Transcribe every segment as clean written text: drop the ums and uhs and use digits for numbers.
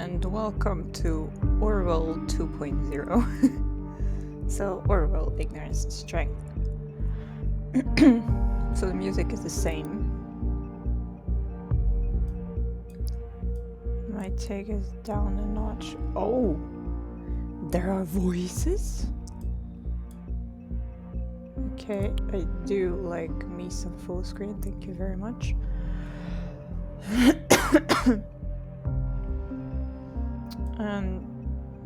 and welcome to Orwell 2.0. So, Orwell, ignorance is strength. So, the music is the same. Might take us down a notch. Oh! There are voices? Okay, I do like me some full screen, thank you very much.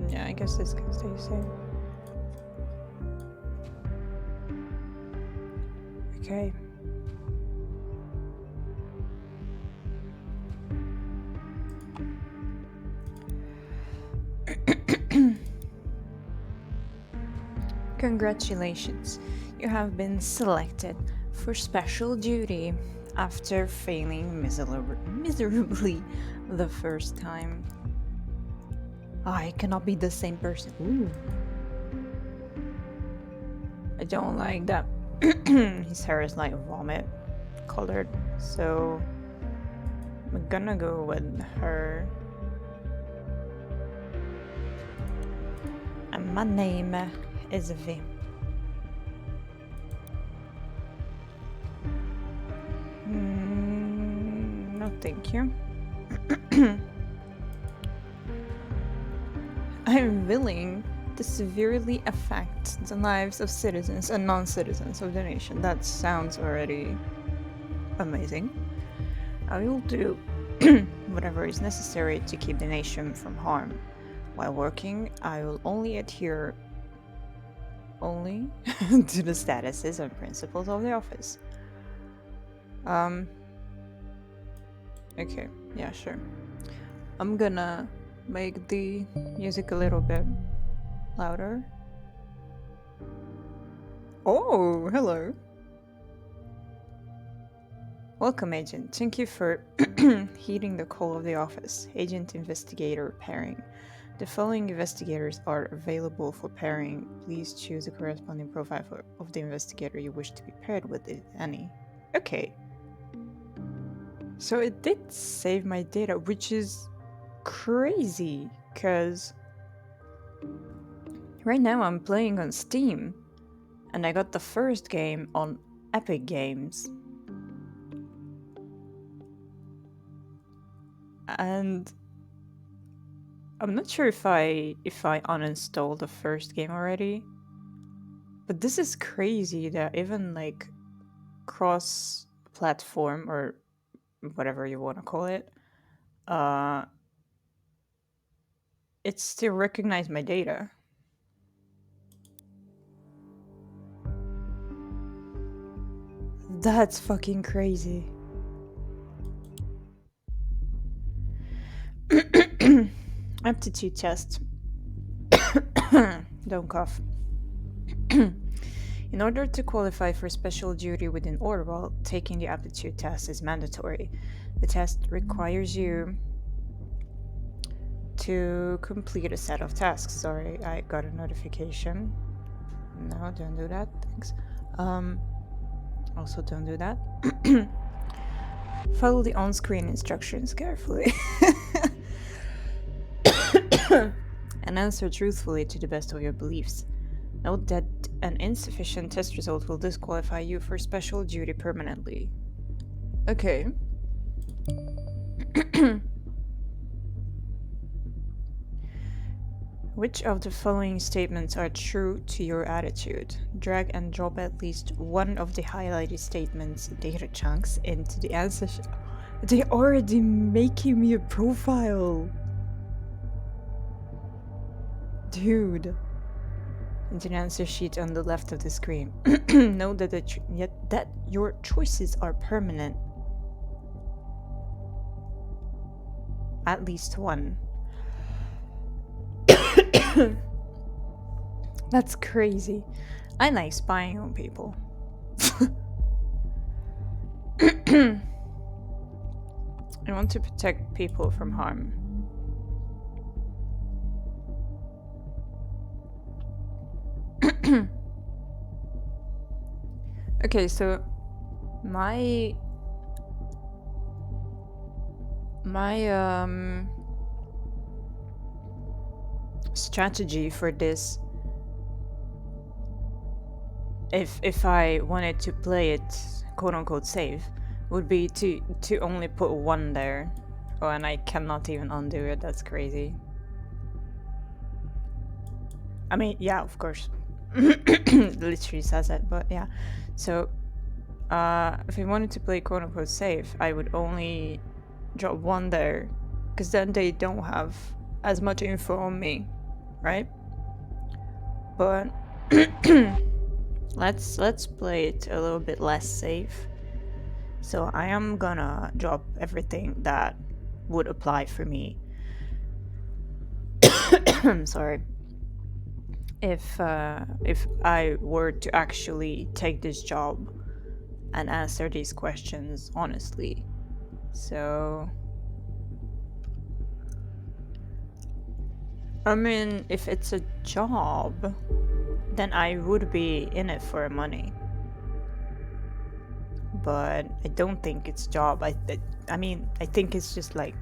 Yeah, I guess this can stay the same. Okay. Congratulations, you have been selected for special duty after failing miserably the first time. I cannot be the same person. Ooh. I don't like that. His hair is like vomit colored, so I'm gonna go with her. And my name is V. No, thank you. I'm willing to severely affect the lives of citizens and non-citizens of the nation. That sounds already amazing. I will do whatever is necessary to keep the nation from harm. While working, I will only adhere to the statuses and principles of the office. Okay, yeah, sure. I'm gonna make the music a little bit louder. Oh, hello. Welcome, Agent. Thank you for heeding the call of the office. Agent Investigator Pairing. The following investigators are available for pairing. Please choose the corresponding profile of the investigator you wish to be paired with, if any. Okay. So it did save my data, which is crazy, because right now I'm playing on Steam, and I got the first game on Epic Games. And I'm not sure if I uninstalled the first game already, but this is crazy that even like cross-platform or whatever you want to call it, it still recognized my data. That's fucking crazy. Aptitude test. Don't cough. In order to qualify for special duty within Orwell, taking the aptitude test is mandatory. The test requires you to complete a set of tasks. Sorry, I got a notification. No, don't do that. Thanks. Also don't do that. Follow the on-screen instructions carefully. And answer truthfully to the best of your beliefs. Note that an insufficient test result will disqualify you for special duty permanently. Okay. Which of the following statements are true to your attitude? Drag and drop at least one of the highlighted statements data chunks into the answer sheet. They're already making me a profile. Dude. Into the answer sheet on the left of the screen. Note that your choices are permanent. At least one. That's crazy. I like spying on people. I want to protect people from harm. Okay, so my strategy for this, if I wanted to play it quote unquote safe, would be to only put one there. Oh, and I cannot even undo it. That's crazy. I mean, yeah, of course. Literally says it, but yeah. So, if I wanted to play quote unquote safe, I would only drop one there, because then they don't have as much info on me, right? But let's play it a little bit less safe. So I am gonna drop everything that would apply for me. I'm sorry. If I were to actually take this job and answer these questions honestly. So I mean, if it's a job, then I would be in it for money. But I don't think it's a job. I mean, I think it's just like,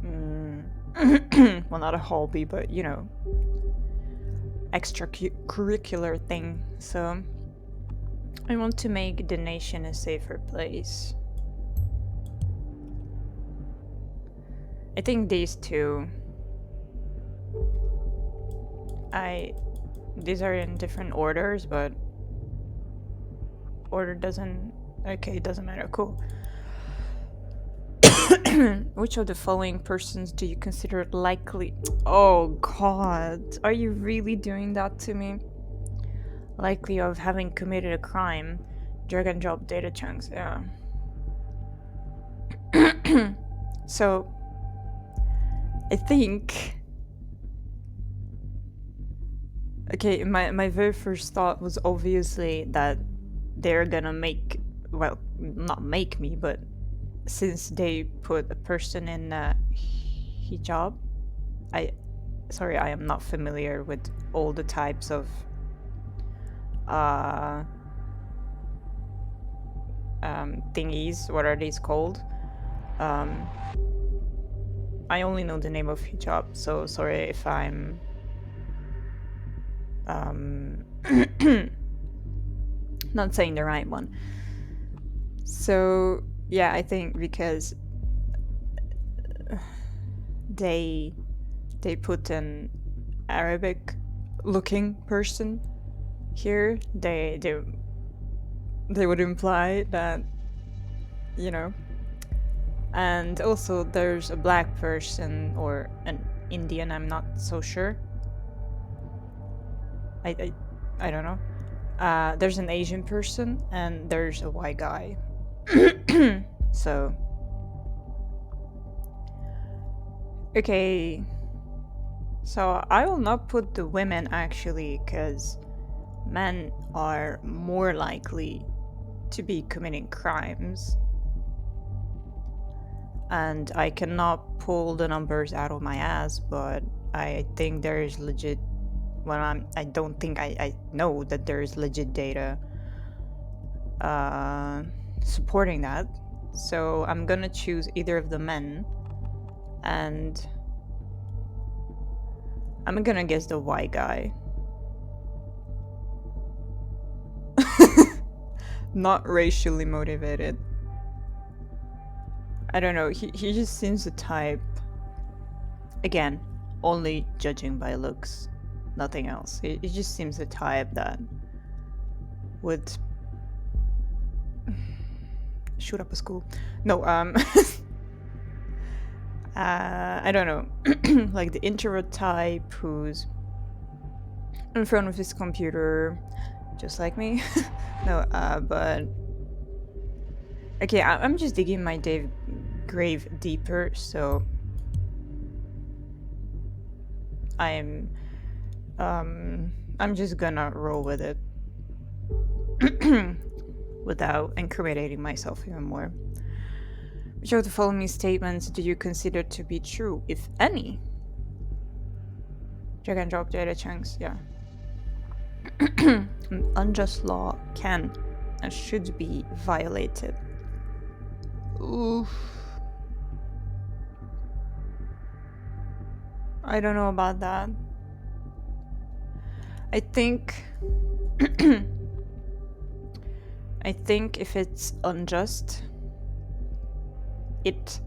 well, not a hobby, but you know, extracurricular thing. So I want to make the nation a safer place. I think these two. These are in different orders, but order doesn't. Okay, it doesn't matter. Cool. Which of the following persons do you consider likely? Oh god, are you really doing that to me? Likely of having committed a crime. Drag and drop data chunks, yeah. So, I think. Okay, my very first thought was obviously that they're gonna make. Well, not make me, but since they put a person in a hijab, sorry, I am not familiar with all the types of thingies. What are these called? I only know the name of hijab, so sorry if I'm not saying the right one. So yeah, I think because they put an Arabic looking person here, they would imply that, you know. And also there's a black person or an Indian, I'm not so sure. I don't know. There's an Asian person and there's a white guy. So okay, so I will not put the women actually, because men are more likely to be committing crimes. And I cannot pull the numbers out of my ass, but I think there is legit. Well, I don't think I know that there is legit data supporting that. So I'm gonna choose either of the men, and I'm gonna guess the white guy. Not racially motivated. I don't know, he just seems the type. Again, only judging by looks, nothing else. He just seems the type that would shoot up a school. No, I don't know, like the introvert type who's in front of his computer, just like me. No, but okay, I'm just digging my grave deeper, so I'm just gonna roll with it without incriminating myself even more. Which of the following statements do you consider to be true, if any? Drag and drop data chunks, yeah. An unjust law can and should be violated. Oof. I don't know about that. I think I think if it's unjust, it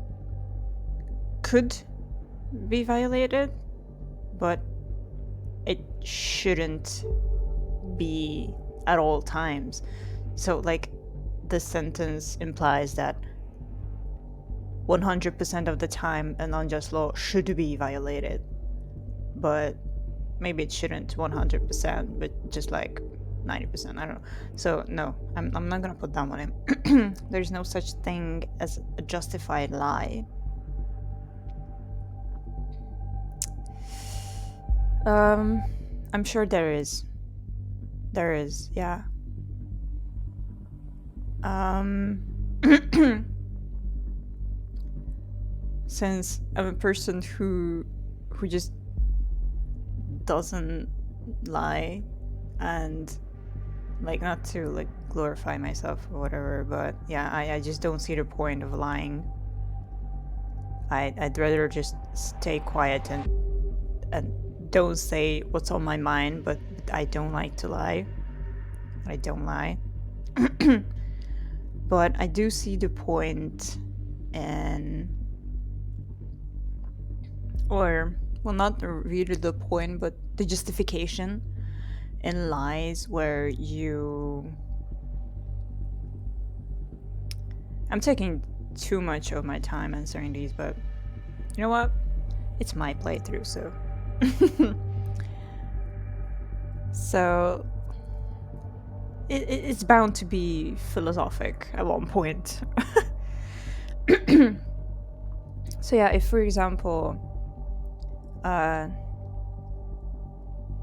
could be violated, but it shouldn't be at all times. So, like, the sentence implies that 100% of the time an unjust law should be violated, but maybe it shouldn't 100%, but just like 90%. I don't know. So, no, I'm not gonna put that one in. There's no such thing as a justified lie. I'm sure there is. There is, yeah. Since I'm a person who just doesn't lie, and like, not to like glorify myself or whatever, but yeah, I just don't see the point of lying. I'd rather just stay quiet and don't say what's on my mind, but I don't like to lie. I don't lie. But I do see the point in, or, well, not really the point, but the justification in lies where I'm taking too much of my time answering these, but you know what? It's my playthrough, so. So, it's bound to be philosophic at one point. So yeah, if for example,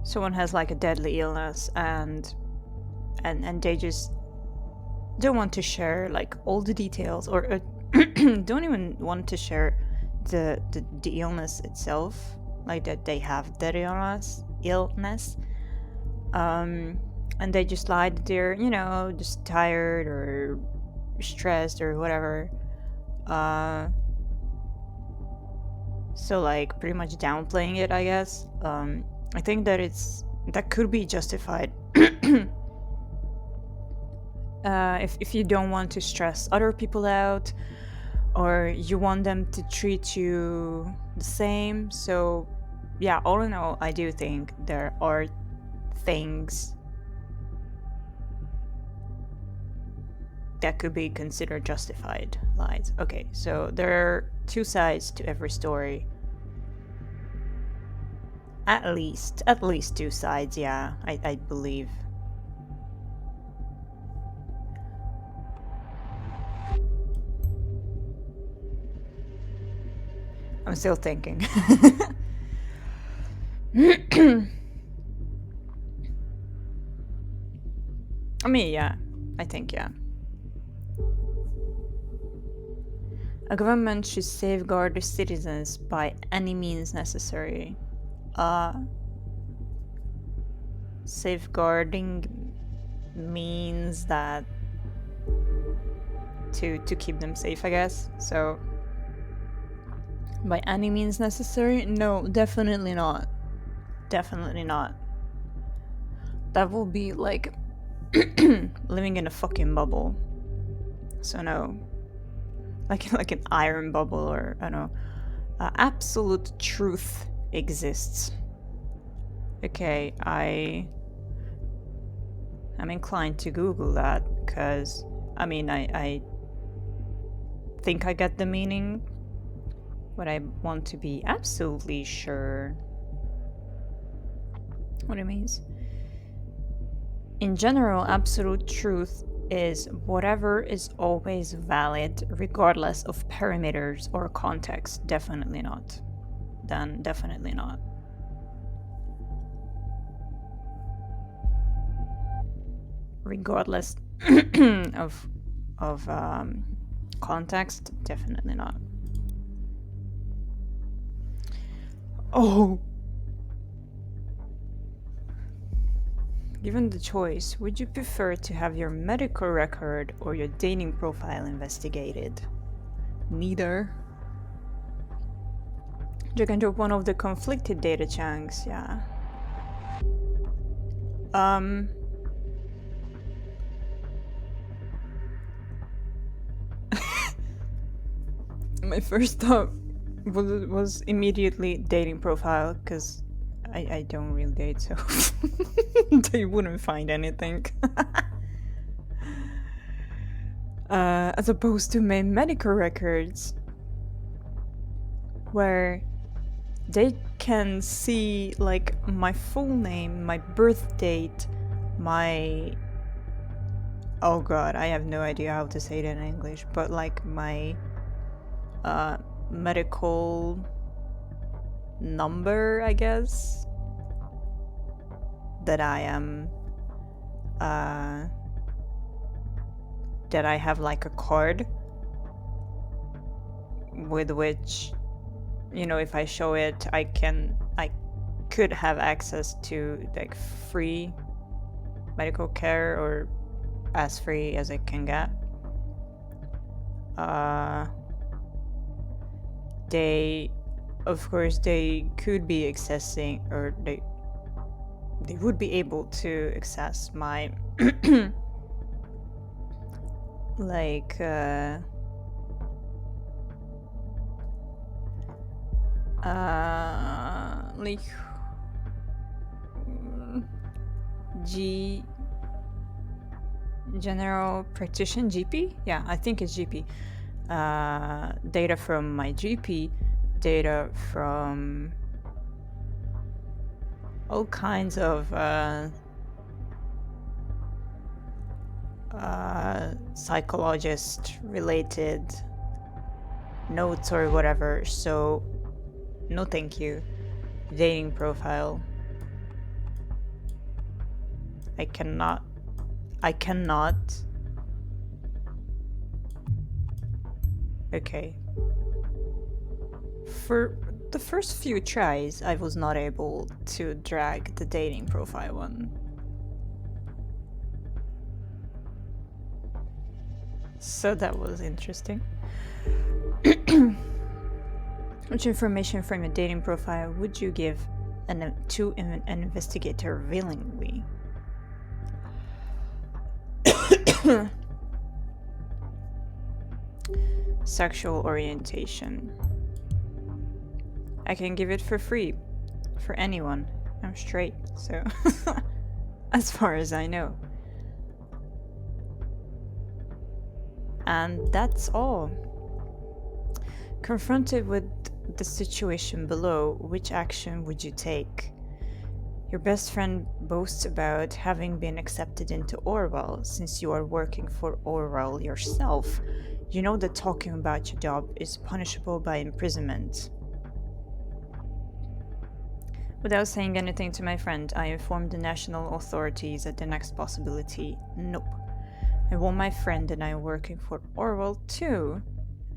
someone has like a deadly illness and they just don't want to share like all the details, or don't even want to share the illness itself, like that they have that illness, and they just lie that they're, just tired or stressed or whatever, so like pretty much downplaying it, I guess. I think that that could be justified. If you don't want to stress other people out, or you want them to treat you the same. So yeah, all in all, I do think there are things that could be considered justified lies. Okay, so there are two sides to every story. At least two sides, yeah, I believe. I'm still thinking. I mean, yeah, I think, yeah. A government should safeguard its citizens by any means necessary. Safeguarding means that to keep them safe, I guess. So by any means necessary? No, definitely not. Definitely not. That will be like living in a fucking bubble. So no. Like an iron bubble, or I don't know. Absolute truth exists. Okay, I'm inclined to Google that, because I mean, I think I get the meaning, but I want to be absolutely sure what it means. In general, absolute truth is whatever is always valid, regardless of parameters or context. Definitely not. Then definitely not. Regardless of context, definitely not. Oh. Given the choice, would you prefer to have your medical record or your dating profile investigated? Neither. You can drop one of the conflicted data chunks, yeah. My first thought was immediately dating profile, because I don't really date, so they wouldn't find anything. As opposed to my medical records, where they can see like my full name, my birth date, my... Oh god, I have no idea how to say it in English, but like my medical number, I guess, that I am that I have like a card with which, you know, if I show it, I could have access to like free medical care, or as free as I can get. They, of course, they could be accessing, or they would be able to access my like general practitioner, GP? Yeah, I think it's GP. Data from my GP, data from all kinds of psychologist related notes or whatever, so no thank you. Dating profile. I cannot. Okay. For the first few tries, I was not able to drag the dating profile one. So that was interesting. Which information from your dating profile would you give to an investigator willingly? Sexual orientation. I can give it for free. For anyone. I'm straight, so... as far as I know. And that's all. Confronted with the situation below, which action would you take? Your best friend boasts about having been accepted into Orwell. Since you are working for Orwell yourself, you know that talking about your job is punishable by imprisonment. Without saying anything to my friend, I informed the national authorities at the next possibility. Nope. I warn my friend that I am working for Orwell too,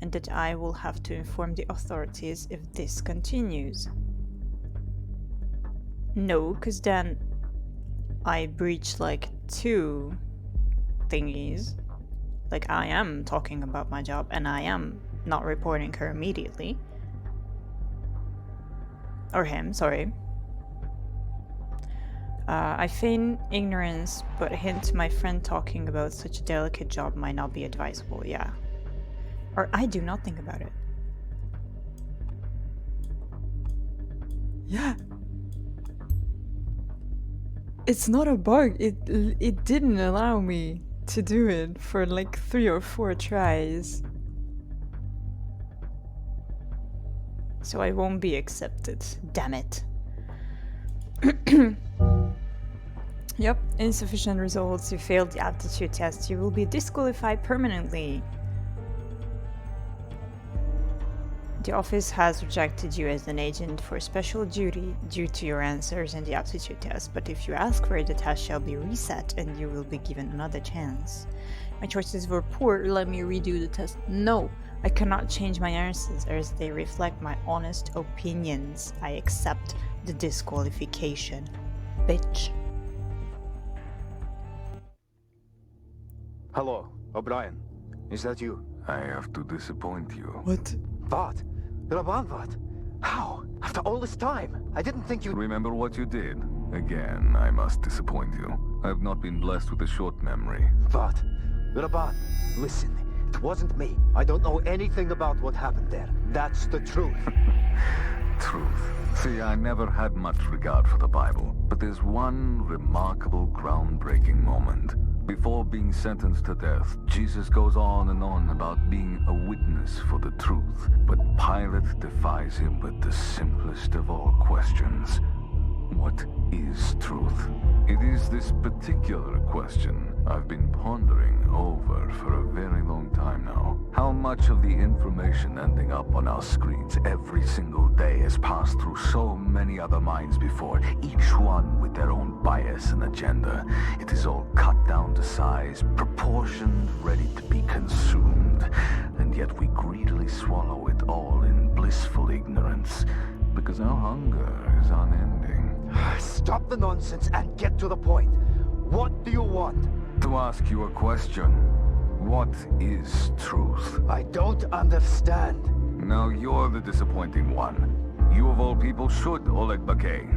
and that I will have to inform the authorities if this continues. No, because then I breach like 2 thingies. Like, I am talking about my job and I am not reporting her immediately. Or him, sorry. I feign ignorance, but hint my friend talking about such a delicate job might not be advisable, yeah. Or I do not think about it. Yeah. It's not a bug, it didn't allow me to do it for like 3 or 4 tries. So I won't be accepted, damn it. Yep, insufficient results, you failed the aptitude test, you will be disqualified permanently. The office has rejected you as an agent for special duty due to your answers in the aptitude test, but if you ask for it, the test shall be reset and you will be given another chance. My choices were poor, let me redo the test. No, I cannot change my answers as they reflect my honest opinions. I accept the disqualification. Bitch. Hello, O'Brien. Is that you? I have to disappoint you. What? What? Raban, what? How? After all this time, I didn't think you'd... Remember what you did? Again, I must disappoint you. I have not been blessed with a short memory. What? Rabban, listen. It wasn't me. I don't know anything about what happened there. That's the truth. Truth. See, I never had much regard for the Bible, but there's one remarkable, groundbreaking moment. Before being sentenced to death, Jesus goes on and on about being a witness for the truth, but Pilate defies him with the simplest of all questions. What is truth? It is this particular question I've been pondering over for a very long time now. How much of the information ending up on our screens every single day has passed through so many other minds before, each one with their own bias and agenda. It is all cut down to size, proportioned, ready to be consumed, and yet we greedily swallow it all in blissful ignorance, because our hunger is unending. Stop the nonsense and get to the point. What do you want? To ask you a question. What is truth? I don't understand. Now you're the disappointing one. You of all people should, Oleg Bakay.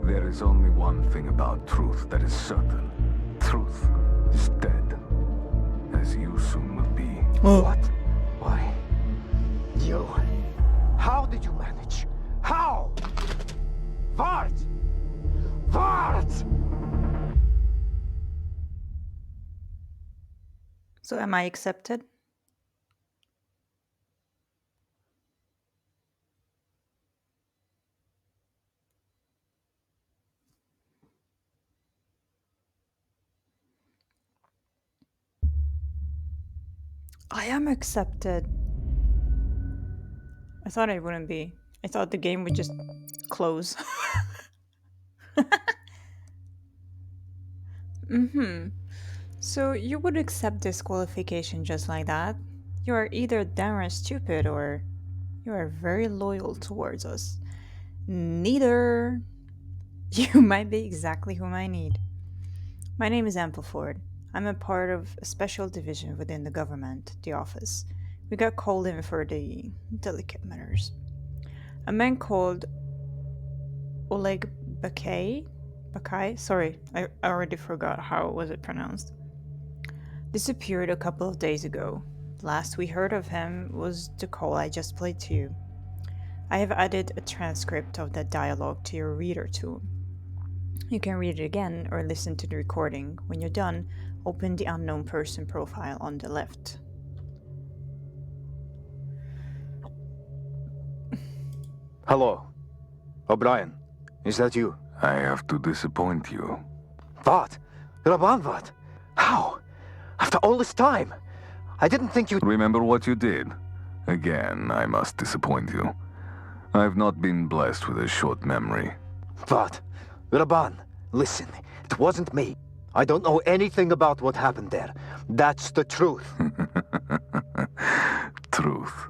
There is only one thing about truth that is certain. Truth is dead. As you soon will be. What? Why? You... How did you manage? How? Vart! Vart! So am I accepted? I am accepted. I thought I wouldn't be. I thought the game would just close. So you would accept disqualification just like that? You are either damn stupid or you are very loyal towards us. Neither. You might be exactly whom I need. My name is Ampleford. I'm a part of a special division within the government, the office. We got called in for the delicate matters. A man called Oleg Bakay? Sorry, I already forgot how was it pronounced. Disappeared a couple of days ago. Last we heard of him was the call I just played to you. I have added a transcript of that dialogue to your reader tool. You can read it again or listen to the recording. When you're done, open the unknown person profile on the left. Hello. O'Brien, is that you? I have to disappoint you. What? Rabban, what? How? After all this time? I didn't think you'd... Remember what you did? Again, I must disappoint you. I've not been blessed with a short memory. What? Rabban, listen. It wasn't me. I don't know anything about what happened there. That's the truth. Truth.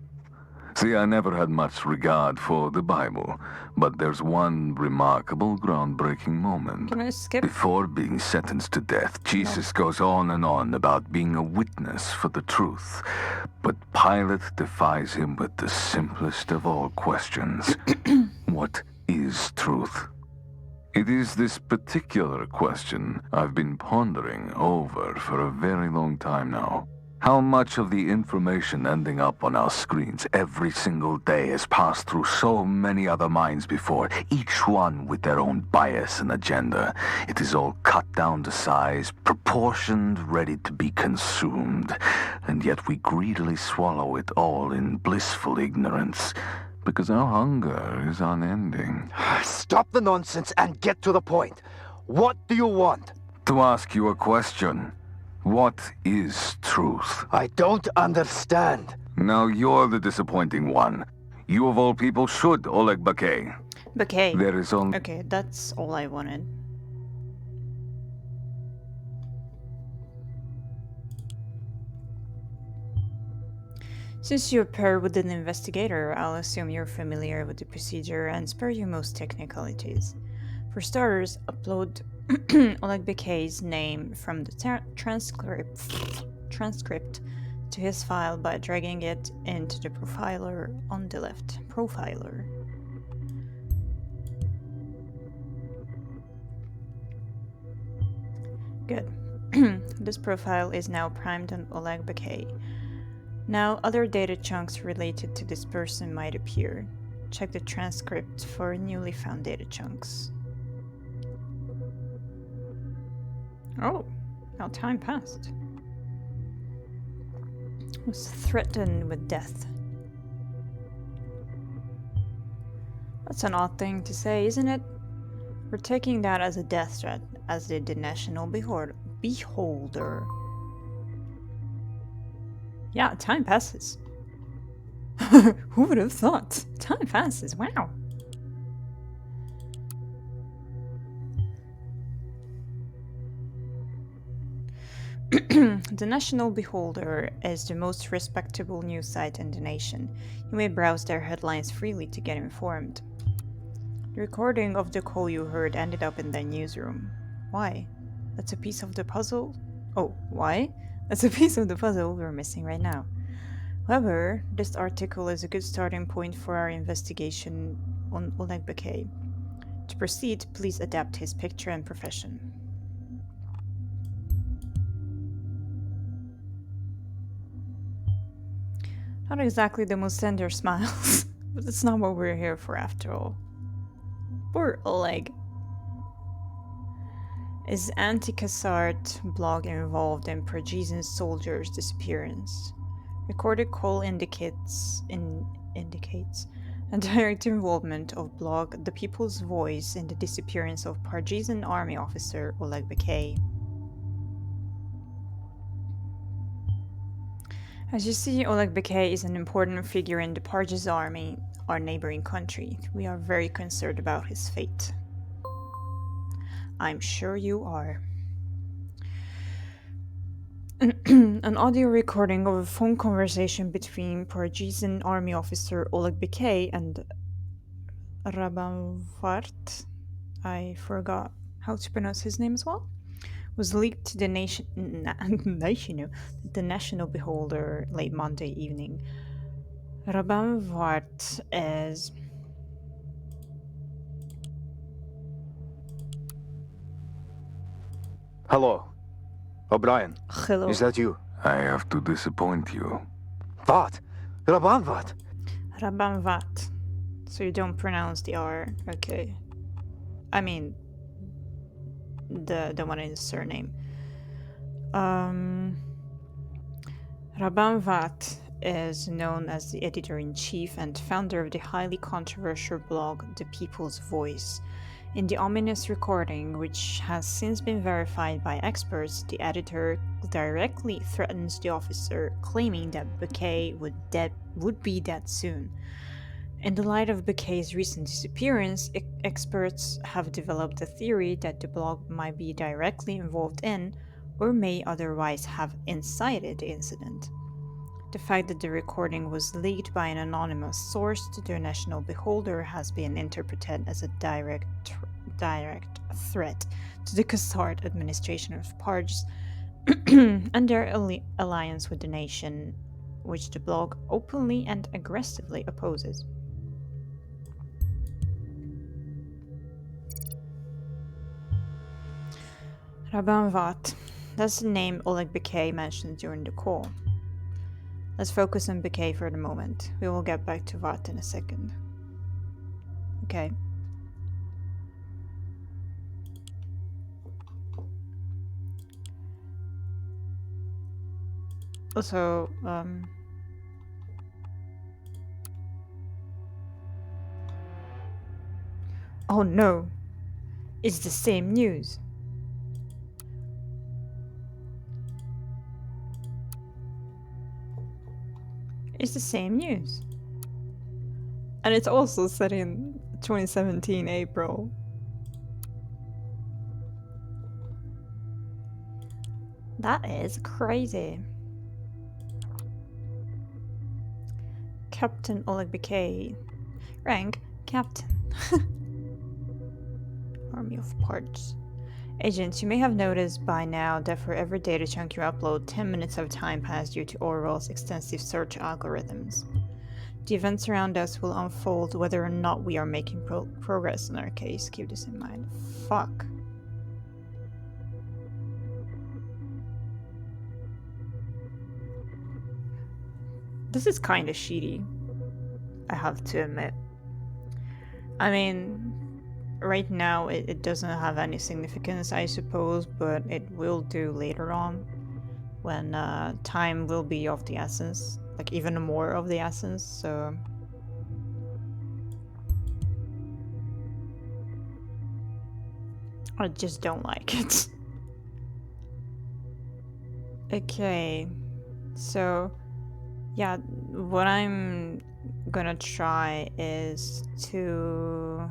See, I never had much regard for the Bible, but there's one remarkable, groundbreaking moment. Can I skip? Before being sentenced to death, Jesus goes on and on about being a witness for the truth, but Pilate defies him with the simplest of all questions. What is truth? It is this particular question I've been pondering over for a very long time now. How much of the information ending up on our screens every single day has passed through so many other minds before, each one with their own bias and agenda. It is all cut down to size, proportioned, ready to be consumed, and yet we greedily swallow it all in blissful ignorance, because our hunger is unending. Stop the nonsense and get to the point. What do you want? To ask you a question. What is truth? I don't understand. Now you're the disappointing one. You of all people should, Oleg Bakay. Bakay. There is only... Okay, that's all I wanted. Since you appear with an investigator, I'll assume you're familiar with the procedure and spare you most technicalities. For starters, upload Oleg Bakay's name from the transcript to his file by dragging it into the profiler on the left. Profiler. Good. This profile is now primed on Oleg Bakay. Now, other data chunks related to this person might appear. Check the transcript for newly found data chunks. Oh, now time passed. Was threatened with death. That's an odd thing to say, isn't it? We're taking that as a death threat, as did the National Beholder. Yeah, time passes. Who would have thought? Time passes, wow. The National Beholder is the most respectable news site in the nation. You may browse their headlines freely to get informed. The recording of the call you heard ended up in the newsroom. Why? That's a piece of the puzzle? Oh, why? That's a piece of the puzzle we're missing right now. However, this article is a good starting point for our investigation on Oleg Bakay. To proceed, please adapt his picture and profession. Not exactly the most tender smiles, but that's not what we're here for after all. Poor Oleg. Is anti-Kassart blog involved in Parisian soldiers' disappearance? Recorded call indicates a direct involvement of blog The People's Voice in the disappearance of Parisian army officer Oleg Bakay. As you see, Oleg Bakay is an important figure in the Parji's army, our neighboring country. We are very concerned about his fate. I'm sure you are. An audio recording of a phone conversation between Parisian army officer Oleg Bakay and Rabanvart, I forgot how to pronounce his name as well, was leaked to the the National Beholder late Monday evening. Rabanvart is... Hello. O'Brien. Hello. Is that you? I have to disappoint you. What? Raban what? Rabanvat. So you don't pronounce the R, okay. I mean, the one in his surname. Rabanvat is known as the editor-in-chief and founder of the highly controversial blog The People's Voice. In the ominous recording, which has since been verified by experts, the editor directly threatens the officer, claiming that Bakay would be dead soon. In the light of Bakay's recent disappearance, experts have developed a theory that the blog might be directly involved in, or may otherwise have incited the incident. The fact that the recording was leaked by an anonymous source to the National Beholder has been interpreted as a direct threat to the Kassart administration of Parj and their alliance with the nation, which the blog openly and aggressively opposes. Rabanvat. That's the name Oleg Bakay mentioned during the call. Let's focus on Bakay for the moment. We will get back to Vat in a second. Okay. Also, oh no! It's the same news! It's the same news. And it's also set in 2017 April. That is crazy. Captain Oleg Bakay. Rank, Captain. Army of Parts. Agents, you may have noticed by now that for every data chunk you upload, 10 minutes of time pass due to Orwell's extensive search algorithms. The events around us will unfold whether or not we are making progress in our case. Keep this in mind. Fuck. This is kind of shitty, I have to admit. I mean, right now it doesn't have any significance, I suppose, but it will do later on when time will be of the essence, like even more of the essence, so. I just don't like it. Okay, so yeah, what I'm gonna try is to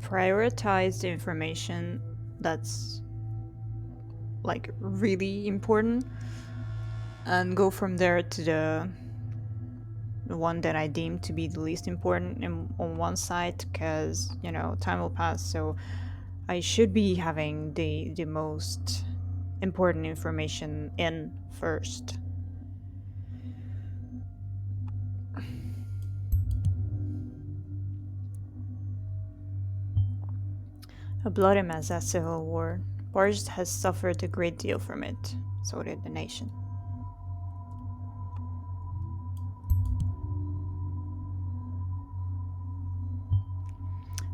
prioritize the information that's like really important and go from there to the one that I deem to be the least important on one side, because you know time will pass, so I should be having the most important information in first. A bloody mess, that civil war. Paris has suffered a great deal from it. So did the nation.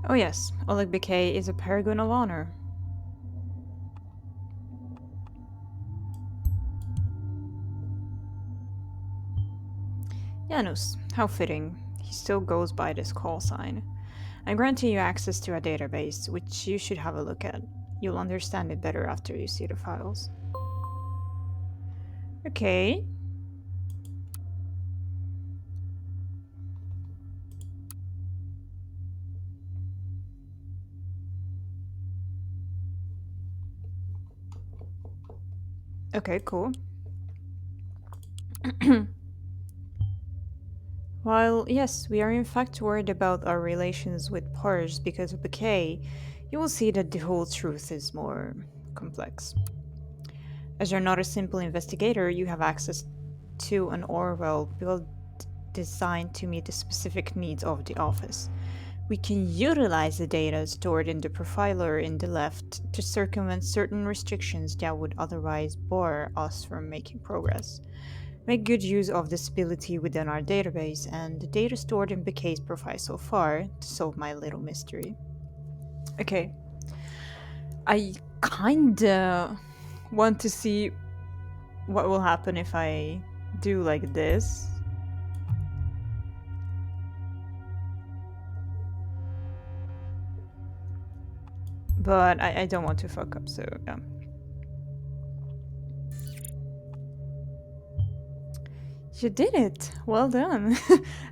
Oh yes, Oleg Bikay is a paragon of honor. Janus, how fitting. He still goes by this call sign. I'm granting you access to a database, which you should have a look at. You'll understand it better after you see the files. Okay. Okay, cool. While, yes, we are in fact worried about our relations with Pars because of Bouquet, you will see that the whole truth is more complex. As you're not a simple investigator, you have access to an Orwell build designed to meet the specific needs of the office. We can utilize the data stored in the profiler in the left to circumvent certain restrictions that would otherwise bar us from making progress. Make good use of this ability within our database and the data stored in Bouquet's profile so far to solve my little mystery. Okay. I kinda want to see what will happen if I do like this. But I don't want to fuck up, so yeah. You did it! Well done!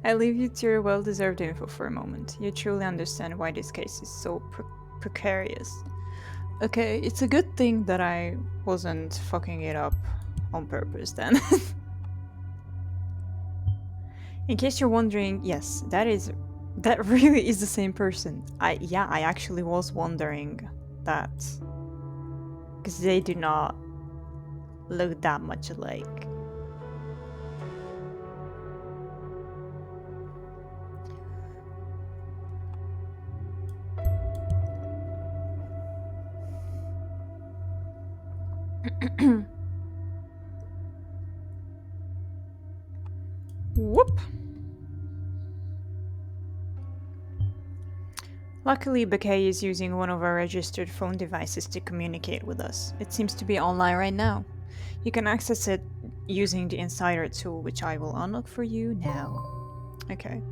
I leave you to your well-deserved info for a moment. You truly understand why this case is so precarious. Okay, it's a good thing that I wasn't fucking it up on purpose then. In case you're wondering, yes, that really is the same person. I actually was wondering that. Because they do not look that much alike. Whoop! Luckily, Bouquet is using one of our registered phone devices to communicate with us. It seems to be online right now. You can access it using the Insider tool, which I will unlock for you now. Okay.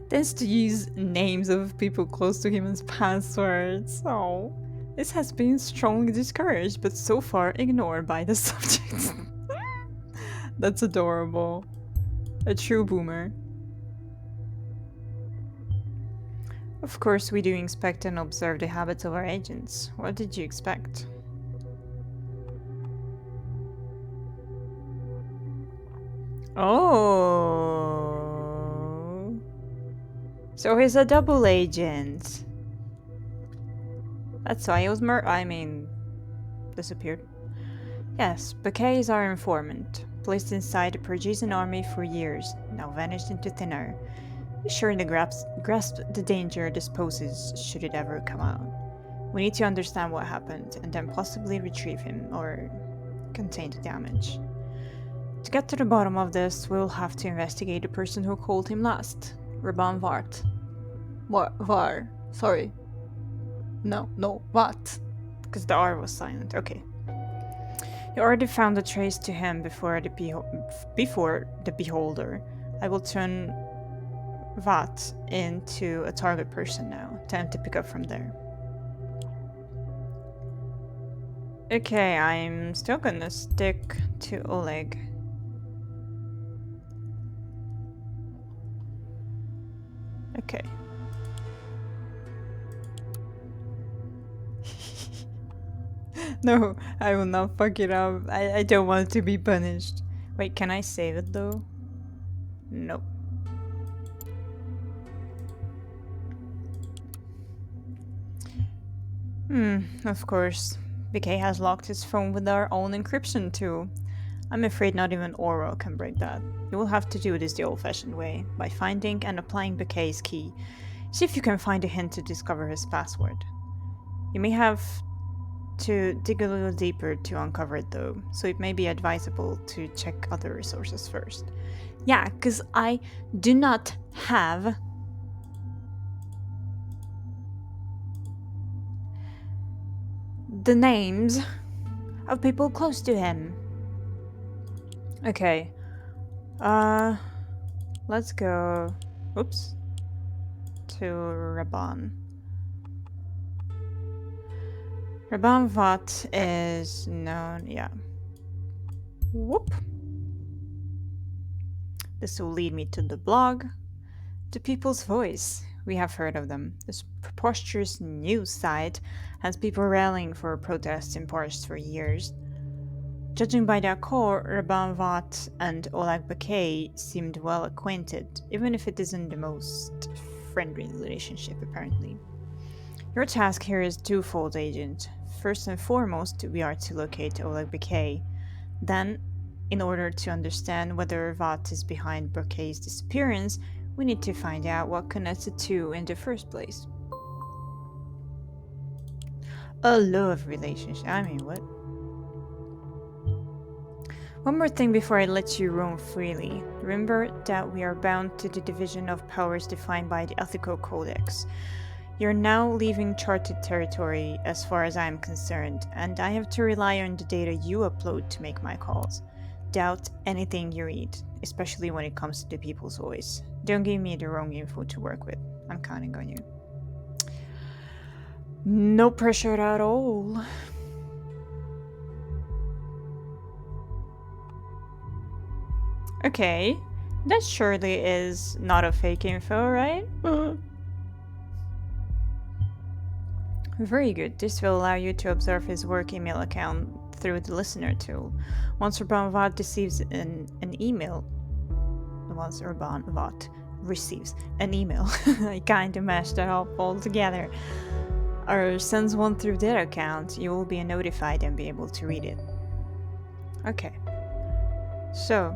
Tends to use names of people close to him as passwords. Oh, this has been strongly discouraged, but so far ignored by the subject. That's adorable. A true boomer. Of course, we do inspect and observe the habits of our agents. What did you expect? Oh. So he's a double agent. That's why he was disappeared. Yes, Bouquet is our informant. Placed inside the Parisian army for years, now vanished into thin air. He surely grasp the danger this poses should it ever come out. We need to understand what happened and then possibly retrieve him or contain the damage. To get to the bottom of this, we'll have to investigate the person who called him last. Raban Vart. What? Var. Sorry. No, what? Because the R was silent. Okay. You already found a trace to him before the beholder. I will turn Vat into a target person now. Time to pick up from there. Okay, I'm still gonna stick to Oleg. Okay. No, I will not fuck it up. I don't want to be punished. Wait, can I save it though? Nope. Of course. BK has locked his phone with our own encryption tool. I'm afraid not even Orwell can break that. You will have to do this the old-fashioned way, by finding and applying BK's key. See if you can find a hint to discover his password. You may have to dig a little deeper to uncover it though, so it may be advisable to check other resources first. Yeah, because I do not have the names of people close to him. Okay. Let's go. Oops. To Raban. Raban Vat is known, yeah. Whoop. This will lead me to the blog. The People's Voice. We have heard of them. This preposterous news site has people rallying for protests in Paris for years. Judging by their core, Raban Vat and Oleg Bakay seemed well acquainted, even if it isn't the most friendly relationship, apparently. Your task here is twofold, Agent. First and foremost, we are to locate Oleg Bakay. Then, in order to understand whether Vat is behind Bakay's disappearance, we need to find out what connects the two in the first place. A love relationship. I mean, what? One more thing before I let you roam freely. Remember that we are bound to the division of powers defined by the Ethical Codex. You're now leaving charted territory as far as I am concerned, and I have to rely on the data you upload to make my calls. Doubt anything you read, especially when it comes to the People's Voice. Don't give me the wrong info to work with. I'm counting on you. No pressure at all. Okay, that surely is not a fake info, right? Very good. This will allow you to observe his work email account through the listener tool. Once Urban Vat receives an email, I kinda mashed that up all together, or sends one through their account, you will be notified and be able to read it. Okay. So,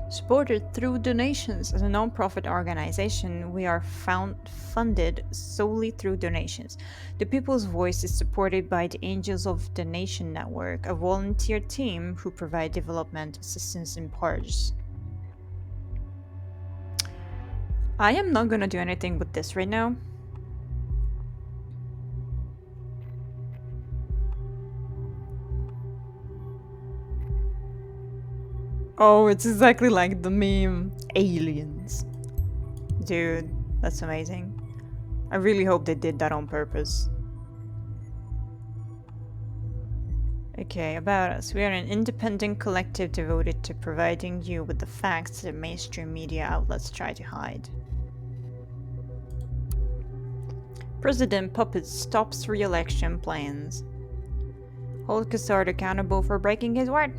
supported through donations. As a non-profit organization, we are funded solely through donations. The People's Voice is supported by the Angels of Donation Network, a volunteer team who provide development assistance in Paris. I am not gonna do anything with this right now. Oh, it's exactly like the meme. Aliens. Dude, that's amazing. I really hope they did that on purpose. Okay, about us. We are an independent collective devoted to providing you with the facts that mainstream media outlets try to hide. President Puppet stops re-election plans. Hold Cassard accountable for breaking his word.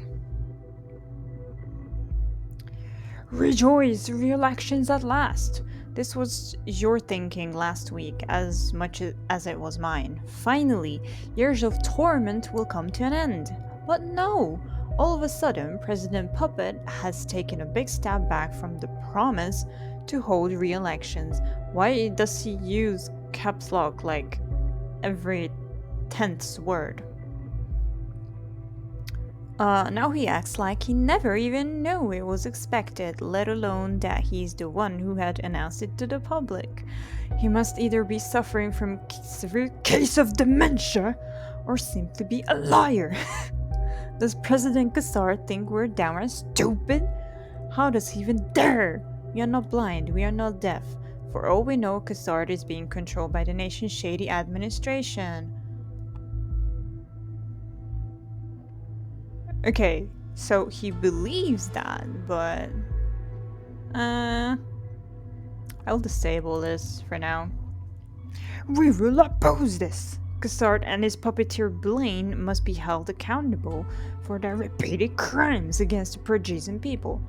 Rejoice! Re-elections at last! This was your thinking last week as much as it was mine. Finally, years of torment will come to an end. But no! All of a sudden, President Puppet has taken a big step back from the promise to hold re-elections. Why does he use caps lock like every tenth word. Now he acts like he never even knew it was expected, let alone that he's the one who had announced it to the public. He must either be suffering from severe case of dementia or simply be a liar. Does President Kassar think we're downright stupid? How does he even dare? We are not blind, we are not deaf. For all we know, Kassar is being controlled by the nation's shady administration. Okay, so he believes that, but... I'll disable this for now. We will oppose this! Cassard and his puppeteer Blaine must be held accountable for their repeated crimes against the Persian people.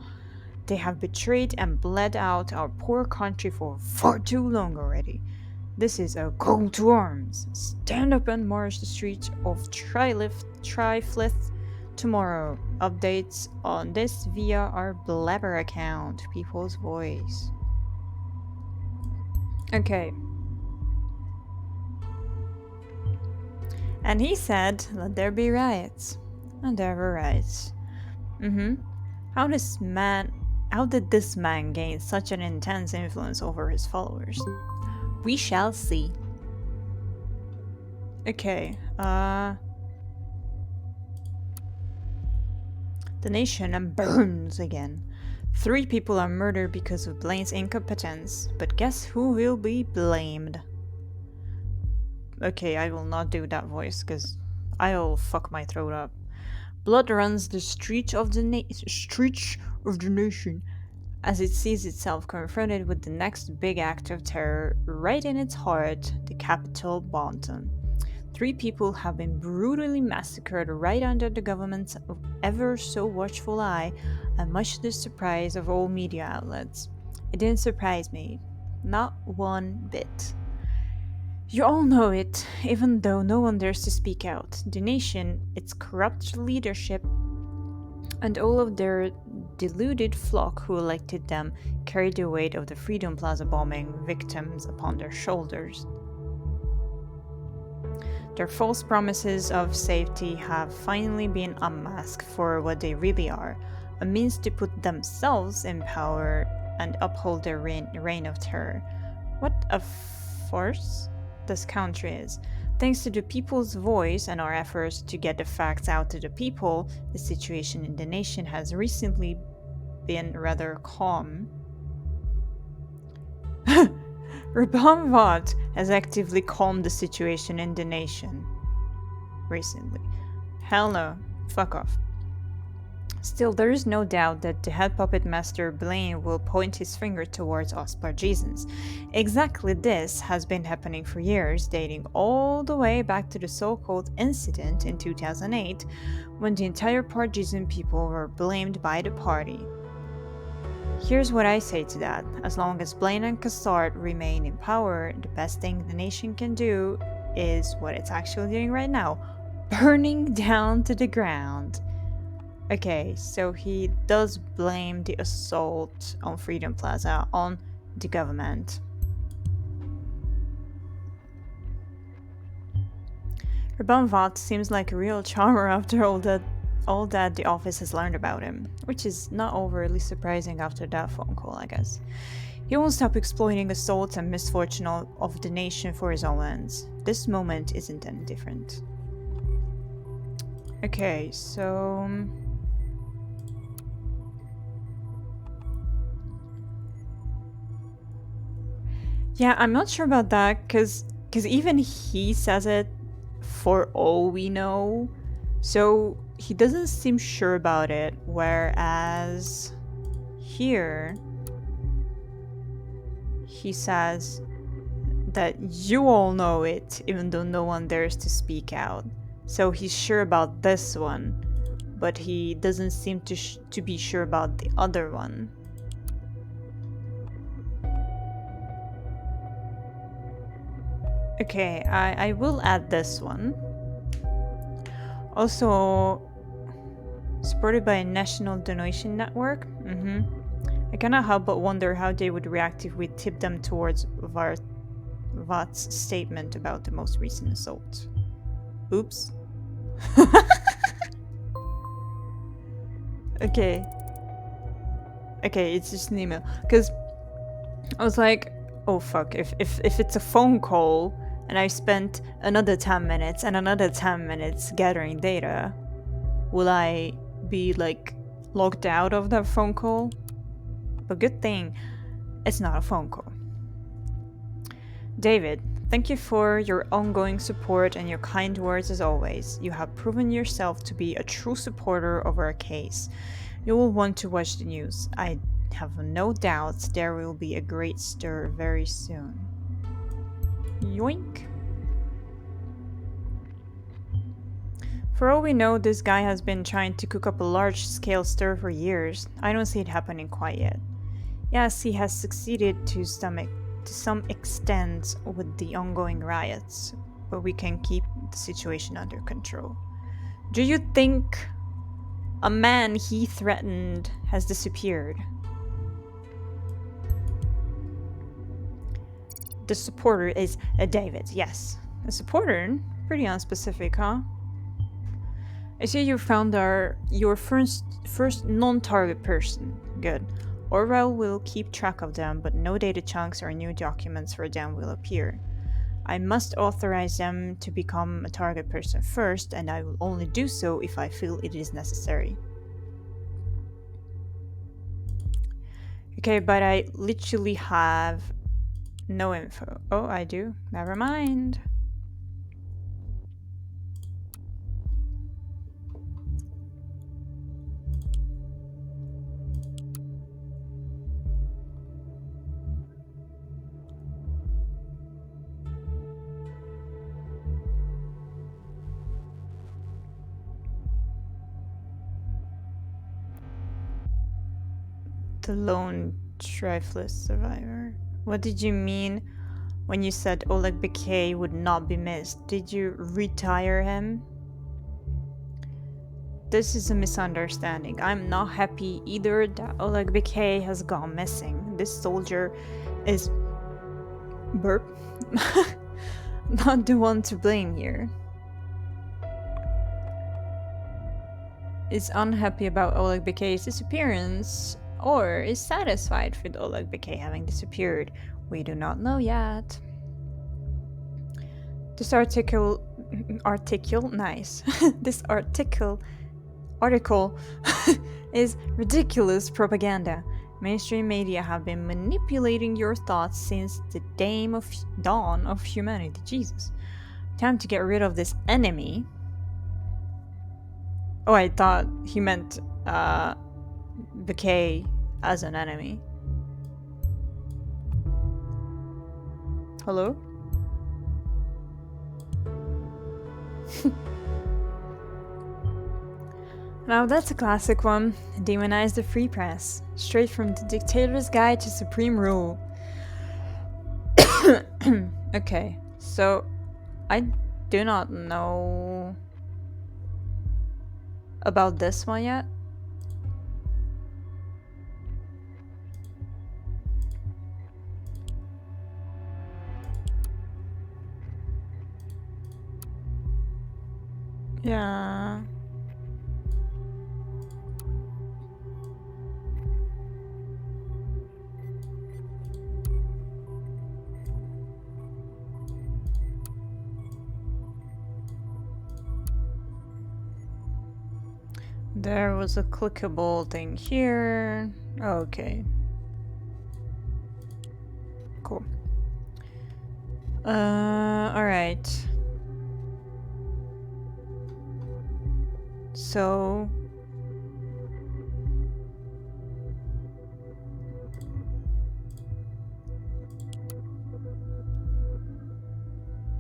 They have betrayed and bled out our poor country for far too long already. This is a call to arms. Stand up and march the streets of Triflith tomorrow. Updates on this via our Blabber account, People's Voice. Okay. And he said, let there be riots. And there were riots. How did this man gain such an intense influence over his followers? We shall see. Okay, the nation burns again. 3 people are murdered because of Blaine's incompetence, but guess who will be blamed? Okay, I will not do that voice, because I'll fuck my throat up. Blood runs the streets of the nation as it sees itself confronted with the next big act of terror right in its heart, the Capitol bombing. 3 people have been brutally massacred right under the government's ever so watchful eye, and much to the surprise of all media outlets. It didn't surprise me, not one bit. You all know it, even though no one dares to speak out. The nation, its corrupt leadership, and all of their deluded flock who elected them carried the weight of the Freedom Plaza bombing victims upon their shoulders. Their false promises of safety have finally been unmasked for what they really are, a means to put themselves in power and uphold their reign of terror. What a farce this country is. Thanks to the people's voice and our efforts to get the facts out to the people, the situation in the nation has recently been rather calm. Rabanvat has actively calmed the situation in the nation recently. Hell no. Fuck off. Still, there is no doubt that the head puppet master Blaine will point his finger towards us Pargisans. Exactly this has been happening for years, dating all the way back to the so-called incident in 2008, when the entire Pargisan people were blamed by the party. Here's what I say to that. As long as Blaine and Cassard remain in power, the best thing the nation can do is what it's actually doing right now, burning down to the ground. Okay, so he does blame the assault on Freedom Plaza on the government. Rabanvat seems like a real charmer after all that the office has learned about him, which is not overly surprising after that phone call, I guess. He won't stop exploiting assaults and misfortune of the nation for his own ends. This moment isn't any different. Okay, so... yeah, I'm not sure about that, because even he says it, for all we know. So he doesn't seem sure about it, whereas here he says that you all know it, even though no one dares to speak out. So he's sure about this one, but he doesn't seem to be sure about the other one. Okay, I will add this one. Also, supported by a national donation network. I cannot help but wonder how they would react if we tipped them towards Vat's statement about the most recent assault. Oops. Okay. Okay, it's just an email. Because I was like, oh fuck, if it's a phone call and I spent another 10 minutes and another 10 minutes gathering data, will I be like logged out of that phone call? But good thing it's not a phone call. David, thank you for your ongoing support and your kind words as always. You have proven yourself to be a true supporter of our case. You will want to watch the news. I have no doubts there will be a great stir very soon. Yoink. For all we know, this guy has been trying to cook up a large-scale stir for years. I don't see it happening quite yet. Yes, he has succeeded to some extent with the ongoing riots, but we can keep the situation under control. Do you think a man he threatened has disappeared? The supporter is a David, yes. A supporter? Pretty unspecific, huh? I see you found your first non-target person. Good. Orwell will keep track of them, but no data chunks or new documents for them will appear. I must authorize them to become a target person first, and I will only do so if I feel it is necessary. Okay, but I literally have no info. Oh, I do? Never mind. The lone shriveless survivor. What did you mean when you said Oleg Bekay would not be missed? Did you retire him? This is a misunderstanding. I'm not happy either that Oleg Bekay has gone missing. This soldier is burp not the one to blame here. Is unhappy about Oleg Bekay's disappearance, or is satisfied with Oleg Bekay having disappeared. We do not know yet. This article, nice. This article is ridiculous propaganda. Mainstream media have been manipulating your thoughts since the dawn of humanity. Jesus. Time to get rid of this enemy. Oh, I thought he meant Bekay as an enemy. Hello? Now that's a classic one. Demonize the free press. Straight from the dictator's guide to supreme rule. Okay, so I do not know about this one yet. Yeah. There was a clickable thing here. Okay. Cool. Alright. So...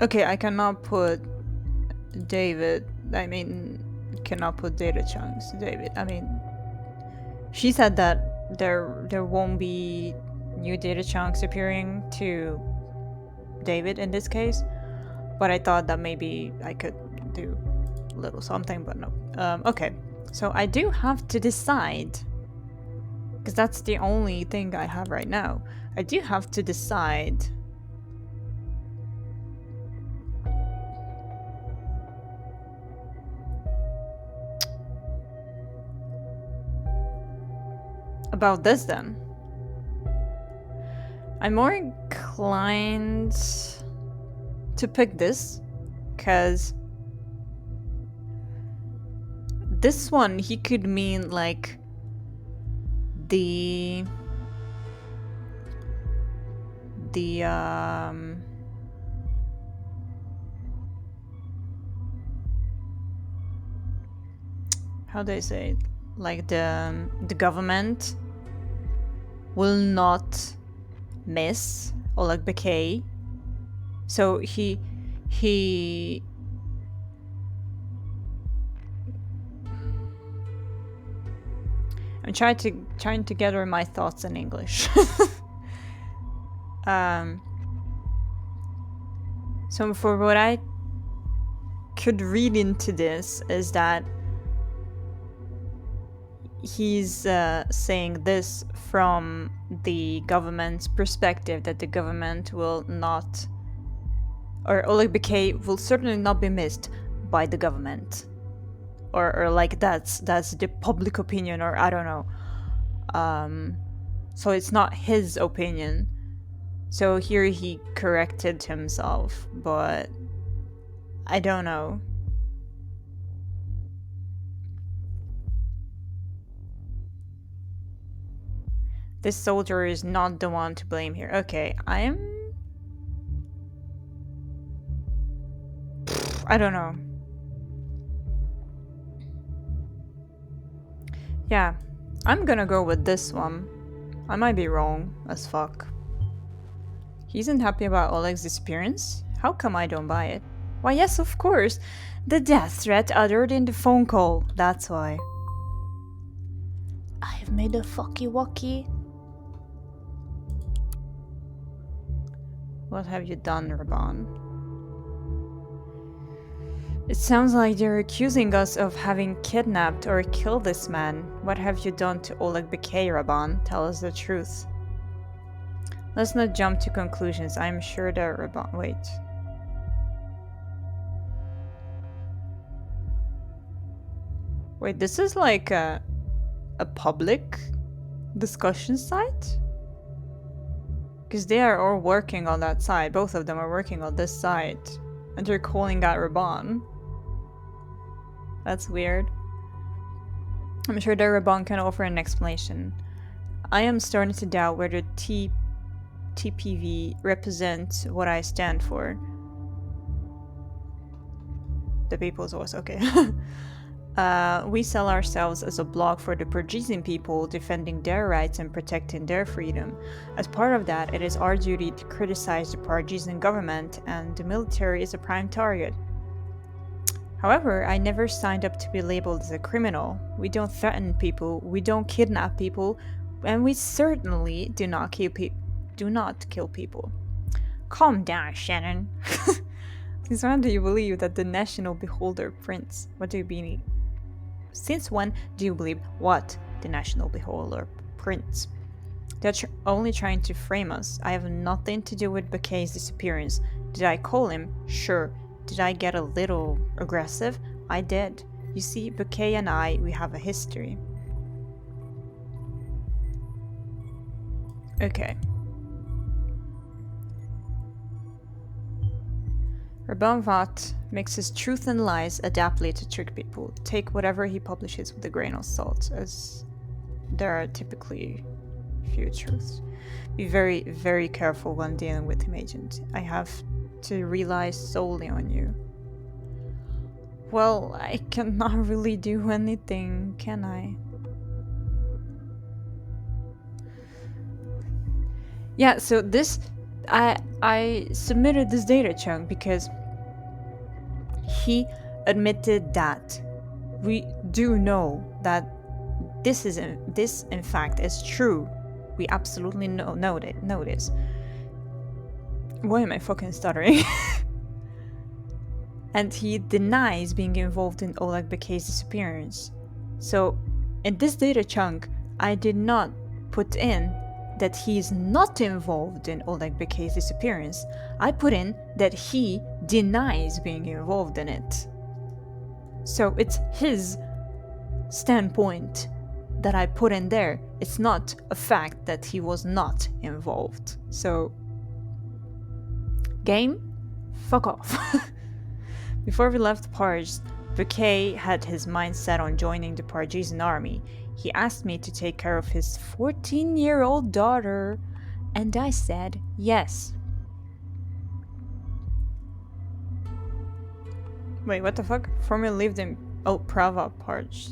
okay, I cannot put David, cannot put data chunks to David. She said that there won't be new data chunks appearing to David in this case, but I thought that maybe I could do a little something, but no. Okay, so I do have to decide, because that's the only thing I have right now. I do have to decide about this then? I'm more inclined to pick this, because this one, he could mean like the how do I say it? Like the government will not miss Oleg Bekay. So he I'm trying to gather my thoughts in English. So for what I could read into this is that he's saying this from the government's perspective, that the government will not, or Oleg Bekay will certainly not be missed by the government, or like that's the public opinion, or I don't know. So it's not his opinion. So here he corrected himself, but I don't know. This soldier is not the one to blame here. Okay, I don't know. Yeah, I'm gonna go with this one. I might be wrong as fuck. He isn't happy about Oleg's disappearance? How come I don't buy it? Why, yes, of course. The death threat uttered in the phone call. That's why. I've made a fucky wucky. What have you done, Raban? It sounds like they're accusing us of having kidnapped or killed this man. What have you done to Oleg Bekay, Raban? Tell us the truth. Let's not jump to conclusions. I'm sure that Raban... Wait. Wait, this is like a public discussion site? Because they are all working on that side. Both of them are working on this side. And they're calling out Raban. That's weird. I'm sure that Raban can offer an explanation. I am starting to doubt whether TPV represents what I stand for. The people's voice, okay. We sell ourselves as a blog for the Parisian people, defending their rights and protecting their freedom. As part of that, it is our duty to criticize the Parisian government, and the military is a prime target. However, I never signed up to be labeled as a criminal. We don't threaten people, we don't kidnap people, and we certainly do not kill people. Calm down, Shannon. Since when do you believe that the National Beholder prints? What do you mean? Since when do you believe what the National Beholder prints? They're only trying to frame us. I have nothing to do with Bekay's disappearance. Did I call him? Sure. Did I get a little aggressive? I did. You see, Bekay and I, we have a history. Okay. Raban Vat mixes truth and lies adaptly to trick people. Take whatever he publishes with a grain of salt, as there are typically few truths. Be very, very careful when dealing with him, Agent. I have to rely solely on you. Well, I cannot really do anything, can I? Yeah, so this... I submitted this data chunk because he admitted that we do know that this in fact is true. We absolutely know this. Why am I fucking stuttering? And he denies being involved in Oleg Bekay's disappearance. So in this data chunk, I did not put in that he is not involved in Oleg Bekay's disappearance. I put in that he denies being involved in it. So it's his standpoint that I put in there. It's not a fact that he was not involved. So, game, fuck off. Before we left Parge, Bouquet had his mind set on joining the Pargesian army. He asked me to take care of his 14-year-old daughter, and I said yes. Wait, what the fuck? Formerly lived in Prava, Parge.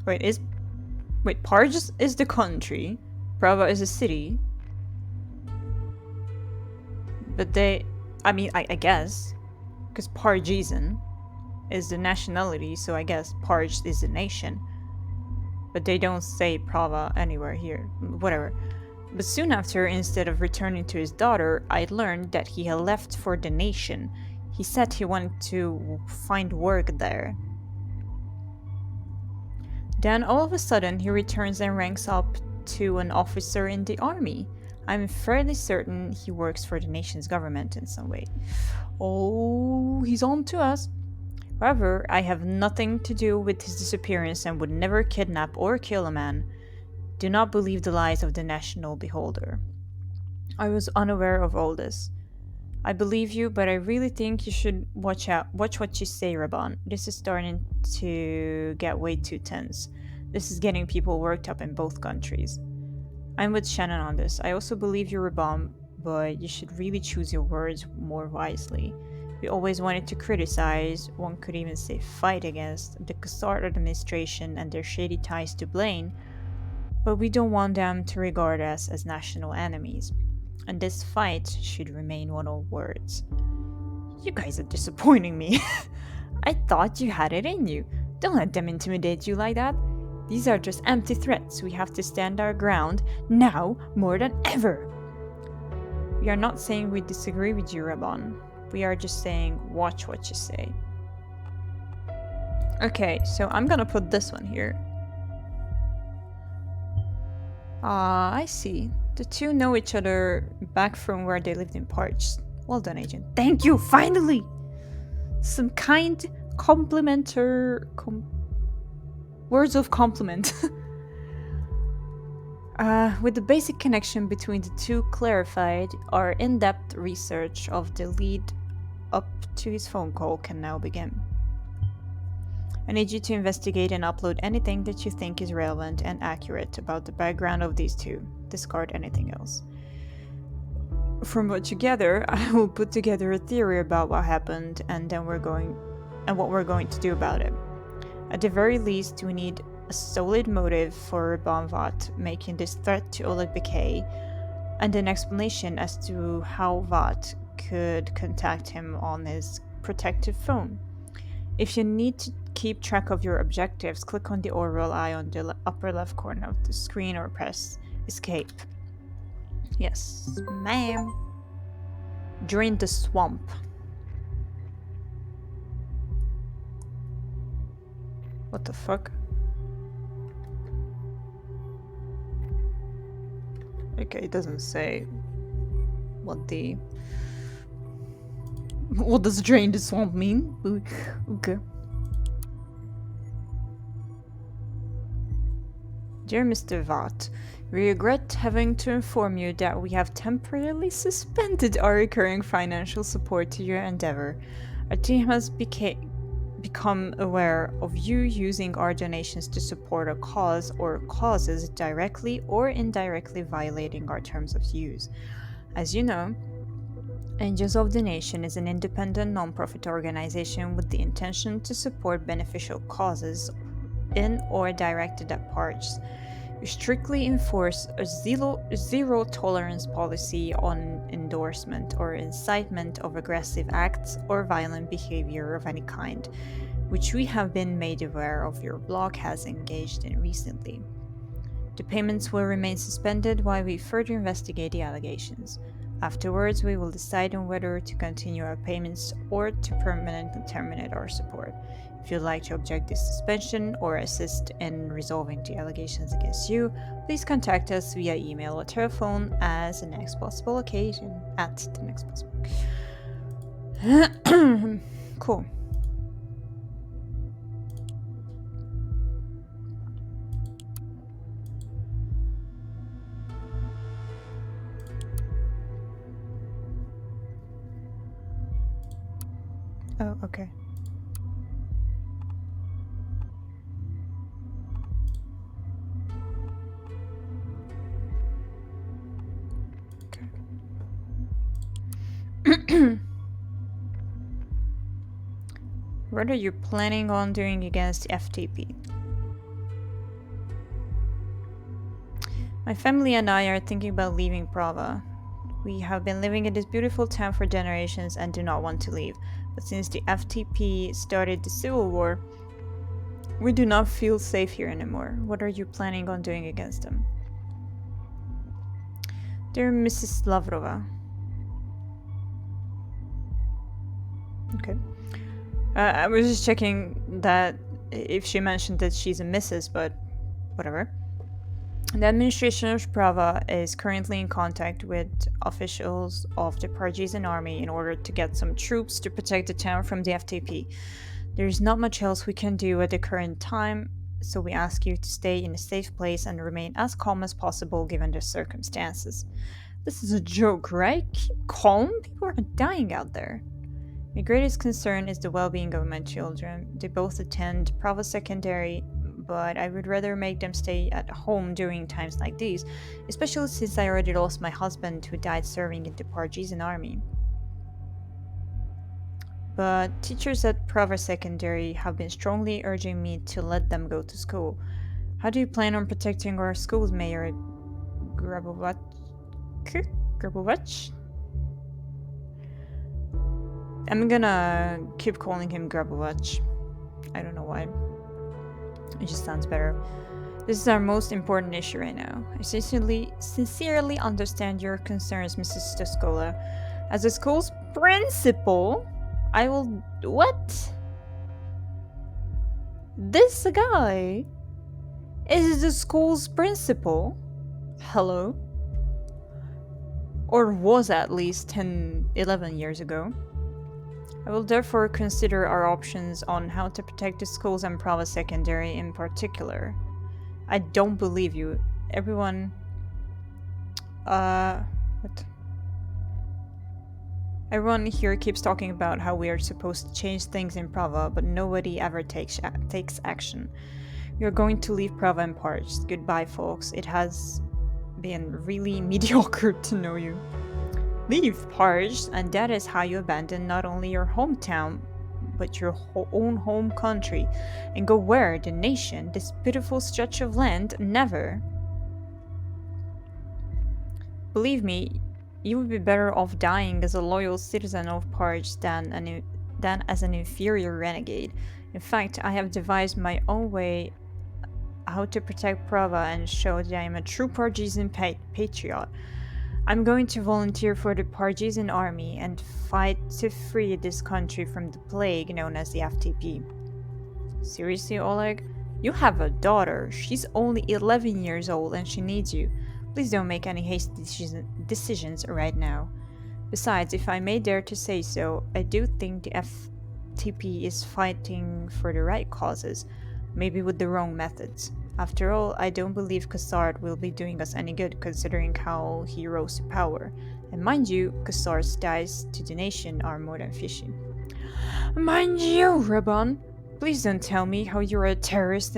Wait, Parge is the country, Prava is a city. But I guess, because Pargesian is the nationality, so I guess Parge is the nation. But they don't say Prava anywhere here. Whatever. But soon after, instead of returning to his daughter, I learned that he had left for the nation. He said he wanted to find work there. Then all of a sudden, he returns and ranks up to an officer in the army. I'm fairly certain he works for the nation's government in some way. Oh, he's on to us. However, I have nothing to do with his disappearance and would never kidnap or kill a man. Do not believe the lies of the national beholder. I was unaware of all this. I believe you, but I really think you should watch what you say, Raban. This is starting to get way too tense. This is getting people worked up in both countries. I'm with Shannon on this. I also believe you, Raban, but you should really choose your words more wisely. We always wanted to criticize, one could even say fight against, the Cassard administration and their shady ties to Blaine, but we don't want them to regard us as national enemies. And this fight should remain one of words. You guys are disappointing me. I thought you had it in you. Don't let them intimidate you like that. These are just empty threats. We have to stand our ground now more than ever. We are not saying we disagree with you, Raban. We are just saying watch what you say. Okay, so I'm gonna put this one here. I see. The two know each other back from where they lived in Parch. Well done, Agent. Thank you, finally! Some kind words of compliment. With the basic connection between the two clarified, our in-depth research of the lead up to his phone call can now begin. I need you to investigate and upload anything that you think is relevant and accurate about the background of these two. Discard anything else. From what you gather, I will put together a theory about what happened and what we're going to do about it. At the very least, we need a solid motive for Vought making this threat to Oleg Bikay, and an explanation as to how Vought could contact him on his protected phone. If you need to keep track of your objectives, click on the Orwell eye on the upper left corner of the screen or press escape. Yes, ma'am. Drain the swamp. What the fuck? Okay, it doesn't say what does drain the swamp mean? Okay. Dear Mr. Vought, we regret having to inform you that we have temporarily suspended our recurring financial support to your endeavor. Our team has become aware of you using our donations to support a cause or causes directly or indirectly violating our terms of use. As you know, Angels of the Nation is an independent non-profit organization with the intention to support beneficial causes in or directed at parties. We strictly enforce a zero tolerance policy on endorsement or incitement of aggressive acts or violent behavior of any kind, which we have been made aware of your blog has engaged in recently. The payments will remain suspended while we further investigate the allegations. Afterwards, we will decide on whether to continue our payments or to permanently terminate our support. If you'd like to object this suspension or assist in resolving the allegations against you, please contact us via email or telephone at the next possible occasion. Cool. Oh, okay. Okay. What are you planning on doing against the FTP? My family and I are thinking about leaving Prava. We have been living in this beautiful town for generations and do not want to leave. But since the FTP started the Civil War, we do not feel safe here anymore. What are you planning on doing against them? Dear Mrs. Lavrova. Okay. I was just checking that if she mentioned that she's a Mrs., but whatever. The administration of Prava is currently in contact with officials of the Parisian army in order to get some troops to protect the town from the FTP. There's not much else we can do at the current time, so we ask you to stay in a safe place and remain as calm as possible given the circumstances. This is a joke, right? Keep calm? People are dying out there. My greatest concern is the well-being of my children. They both attend Prava Secondary, but I would rather make them stay at home during times like these, especially since I already lost my husband who died serving in the Parisian army. But teachers at Prava Secondary have been strongly urging me to let them go to school. How do you plan on protecting our schools, Mayor Grabovach? Grabovach? I'm gonna keep calling him Grabovach. I don't know why. It just sounds better. This is our most important issue right now. I sincerely understand your concerns, Mrs. Stoskola. As the school's principal, I will... What? This guy is the school's principal? Hello? Or was at least 10, 11 years ago. I will therefore consider our options on how to protect the schools and Prava Secondary in particular. I don't believe you. Everyone... what? Everyone here keeps talking about how we are supposed to change things in Prava, but nobody ever takes action. We are going to leave Prava in parts. Goodbye, folks. It has been really mediocre to know you. Leave Parge, and that is how you abandon not only your hometown, but your own home country, and go where? The nation, this beautiful stretch of land? Never. Believe me, you would be better off dying as a loyal citizen of Parge than as an inferior renegade. In fact, I have devised my own way how to protect Prava and show that I am a true Pargesian patriot. I'm going to volunteer for the Pargesian army and fight to free this country from the plague known as the FTP. Seriously, Oleg? You have a daughter. She's only 11 years old and she needs you. Please don't make any hasty decisions right now. Besides, if I may dare to say so, I do think the FTP is fighting for the right causes, maybe with the wrong methods. After all, I don't believe Cassard will be doing us any good considering how he rose to power. And mind you, Cassard's ties to the nation are more than fishy. Mind you, Raban! Please don't tell me how you're a terrorist.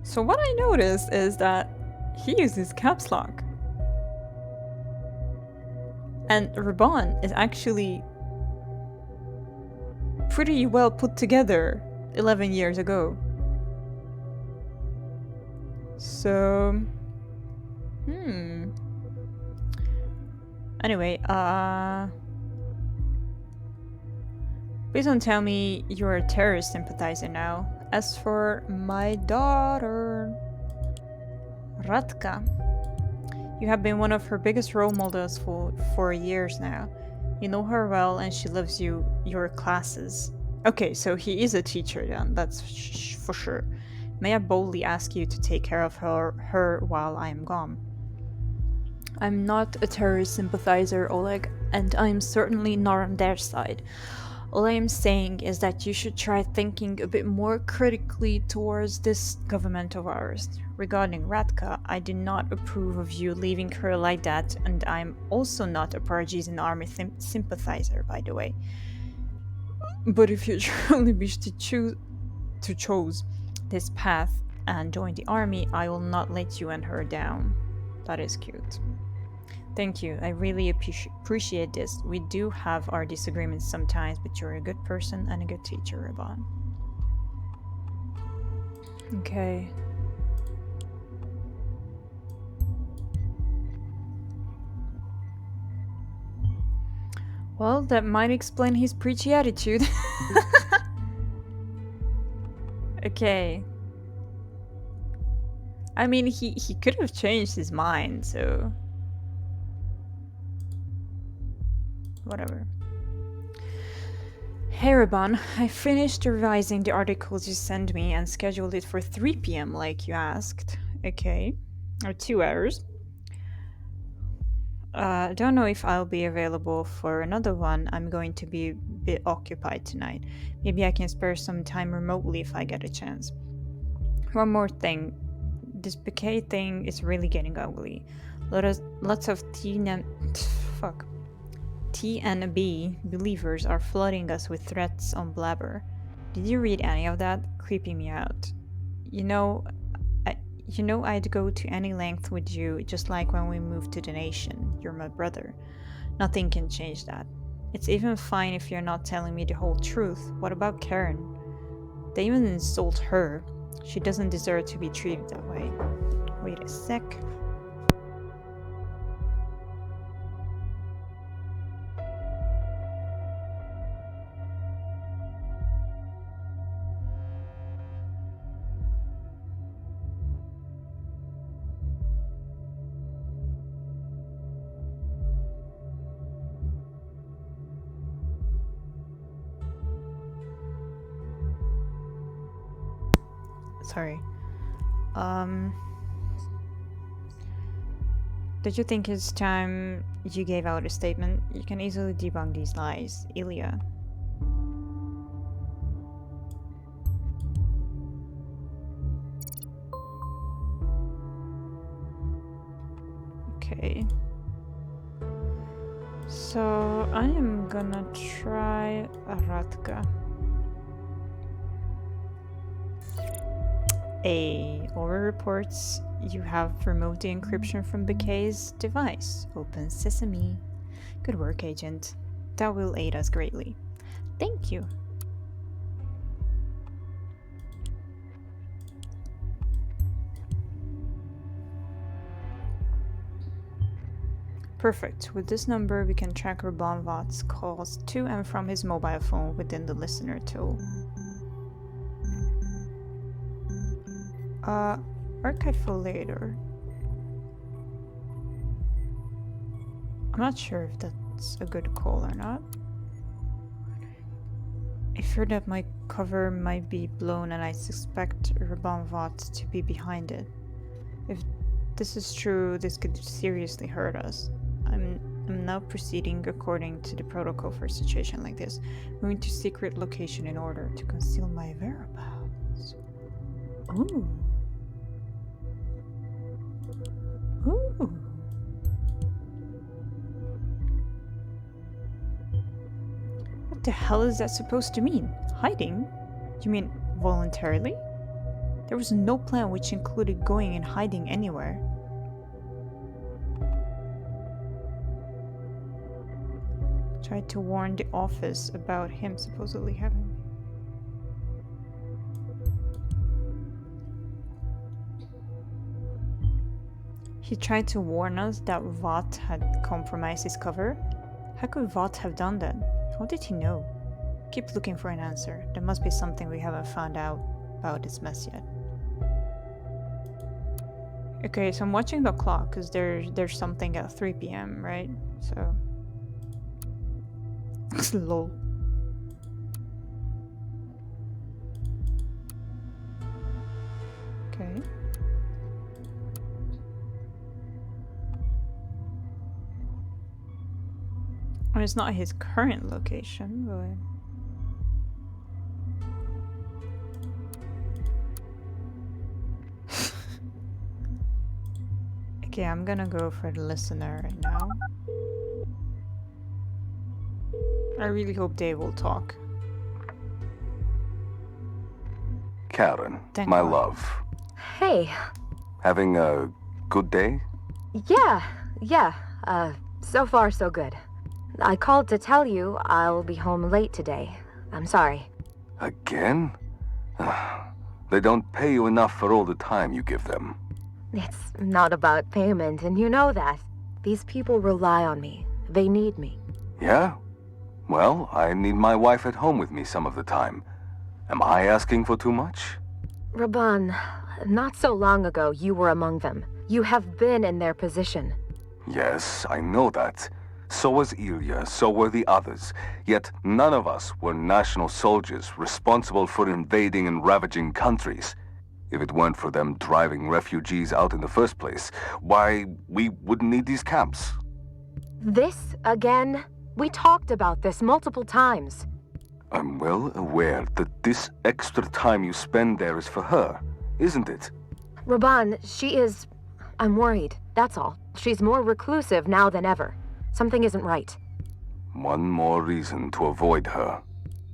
So what I noticed is that he uses caps lock. And Raban is actually pretty well put together 11 years ago. So... Anyway, please don't tell me you're a terrorist sympathizer now. As for my daughter, Radka, you have been one of her biggest role models for years now. You know her well and she loves your classes. Okay, so he is a teacher then, that's for sure. May I boldly ask you to take care of her while I am gone? I'm not a terrorist sympathizer, Oleg, and I'm certainly not on their side. All I am saying is that you should try thinking a bit more critically towards this government of ours. Regarding Radka, I do not approve of you leaving her like that, and I'm also not a partisan army sympathizer, by the way. But if you truly wish to choose this path and join the army, I will not let you and her down. That is cute. Thank you. I really appreciate this. We do have our disagreements sometimes, but you're a good person and a good teacher, Raban. Okay. Well, that might explain his preachy attitude. Okay. I mean, he could have changed his mind, so... Whatever. Hey Raban, I finished revising the articles you sent me and scheduled it for 3 p.m. like you asked. Okay. Or 2 hours. Don't know if I'll be available for another one. I'm going to be a bit occupied tonight. Maybe I can spare some time remotely if I get a chance. One more thing. This bouquet thing is really getting ugly. Lots of TNB believers are flooding us with threats on Blabber. Did you read any of that? Creeping me out. You know, I'd go to any length with you, just like when we moved to the nation. You're my brother. Nothing can change that. It's even fine if you're not telling me the whole truth. What about Karen? They even insult her. She doesn't deserve to be treated that way. Wait a sec. Sorry. Did you think it's time you gave out a statement? You can easily debunk these lies, Ilya. Okay. So I am gonna try Radka. Orwell reports you have removed the encryption from Bouquet's device. Open sesame. Good work, Agent. That will aid us greatly. Thank you. Perfect. With this number, we can track Urbanvat's calls to and from his mobile phone within the listener tool. Archive for later. I'm not sure if that's a good call or not. I fear that my cover might be blown and I suspect Urbanvat to be behind it. If this is true, this could seriously hurt us. I'm now proceeding according to the protocol for a situation like this. Moving to secret location in order to conceal my whereabouts. Ooh. Ooh. What the hell is that supposed to mean? Hiding? You mean voluntarily? There was no plan which included going and hiding anywhere. Tried to warn the office about him supposedly having... He tried to warn us that Vought had compromised his cover? How could Vought have done that? How did he know? Keep looking for an answer. There must be something we haven't found out about this mess yet. Okay, so I'm watching the clock because there's something at 3 p.m., right? So... lol. Okay. Well, it's not his current location, but... Okay, I'm gonna go for the listener right now. I really hope they will talk. Karen, Thank my God. love. Hey. Having a good day? Yeah. So far so good. I called to tell you I'll be home late today. I'm sorry. Again? They don't pay you enough for all the time you give them. It's not about payment, and you know that. These people rely on me. They need me. Yeah? Well, I need my wife at home with me some of the time. Am I asking for too much? Raban, not so long ago you were among them. You have been in their position. Yes, I know that. So was Ilya, so were the others. Yet none of us were national soldiers responsible for invading and ravaging countries. If it weren't for them driving refugees out in the first place, why, we wouldn't need these camps. This again? We talked about this multiple times. I'm well aware that this extra time you spend there is for her, isn't it? Raban, she is... I'm worried, that's all. She's more reclusive now than ever. Something isn't right. One more reason to avoid her.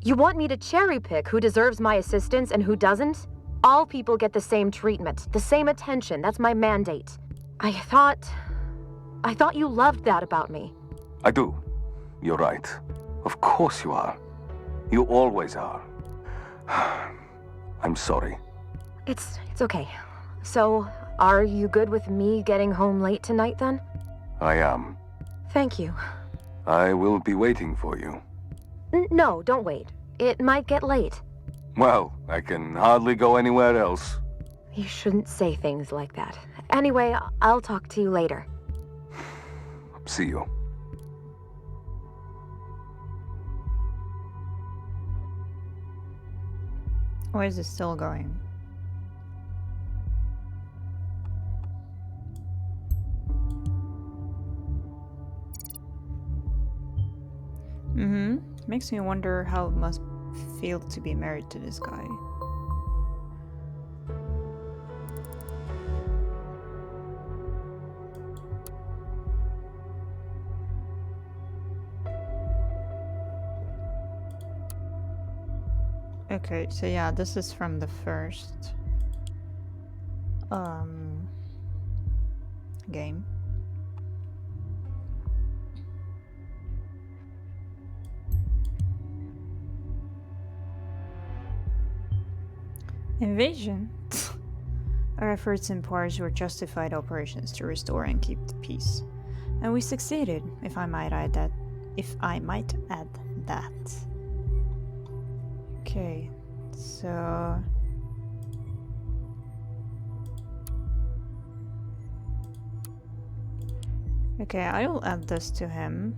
You want me to cherry-pick who deserves my assistance and who doesn't? All people get the same treatment, the same attention. That's my mandate. I thought you loved that about me. I do. You're right. Of course you are. You always are. I'm sorry. It's okay. So, are you good with me getting home late tonight then? I am. Thank you. I will be waiting for you. No, don't wait. It might get late. Well, I can hardly go anywhere else. You shouldn't say things like that. Anyway, I'll talk to you later. See you. Why is it still going? Makes me wonder how it must feel to be married to this guy. Okay, so yeah, this is from the first game. Invasion? Our efforts in Paris were justified operations to restore and keep the peace. And we succeeded, if I might add that. Okay, so... Okay, I will add this to him.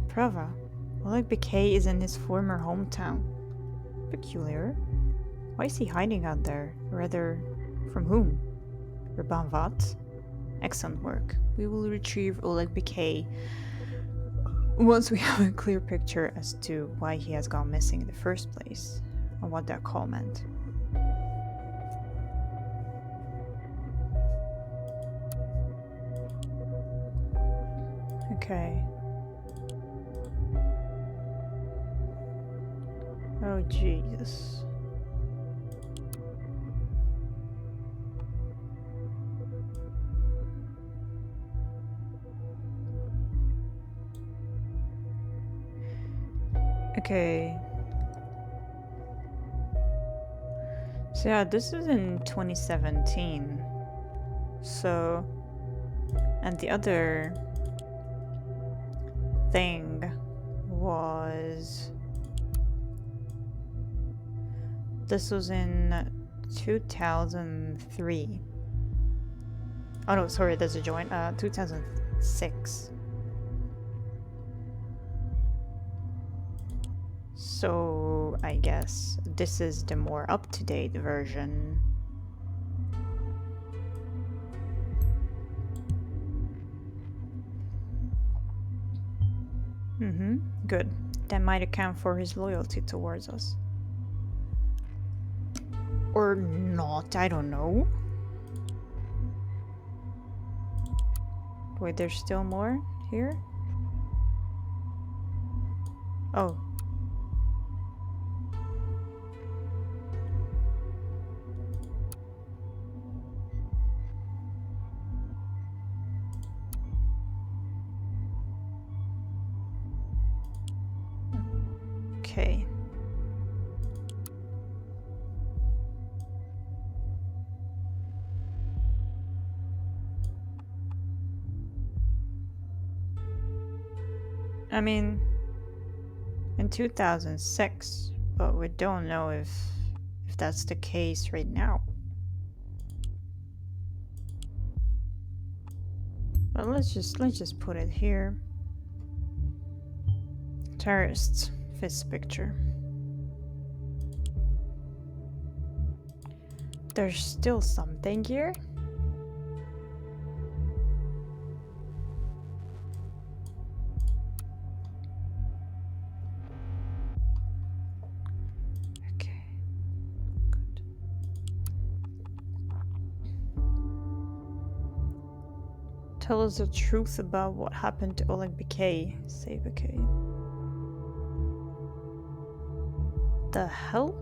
Prava. Oleg Bikay is in his former hometown. Peculiar. Why is he hiding out there? Rather, from whom? Rabanvat? Excellent work. We will retrieve Oleg Bikay once we have a clear picture as to why he has gone missing in the first place, and what that call meant. Okay. Oh, Jesus. Okay. So yeah, this is in 2017. So, and the other thing was... This was in 2003. Oh no, sorry, there's a joint. 2006. So I guess this is the more up-to-date version. Good. That might account for his loyalty towards us. Or not, I don't know. Wait, there's still more here? Oh. Okay. I mean, in 2006, but we don't know if that's the case right now. But let's just put it here. Terrorists, fifth picture. There's still something here. Okay. Good. Tell us the truth about what happened to Oleg Bikay. Say Bikay. The hell?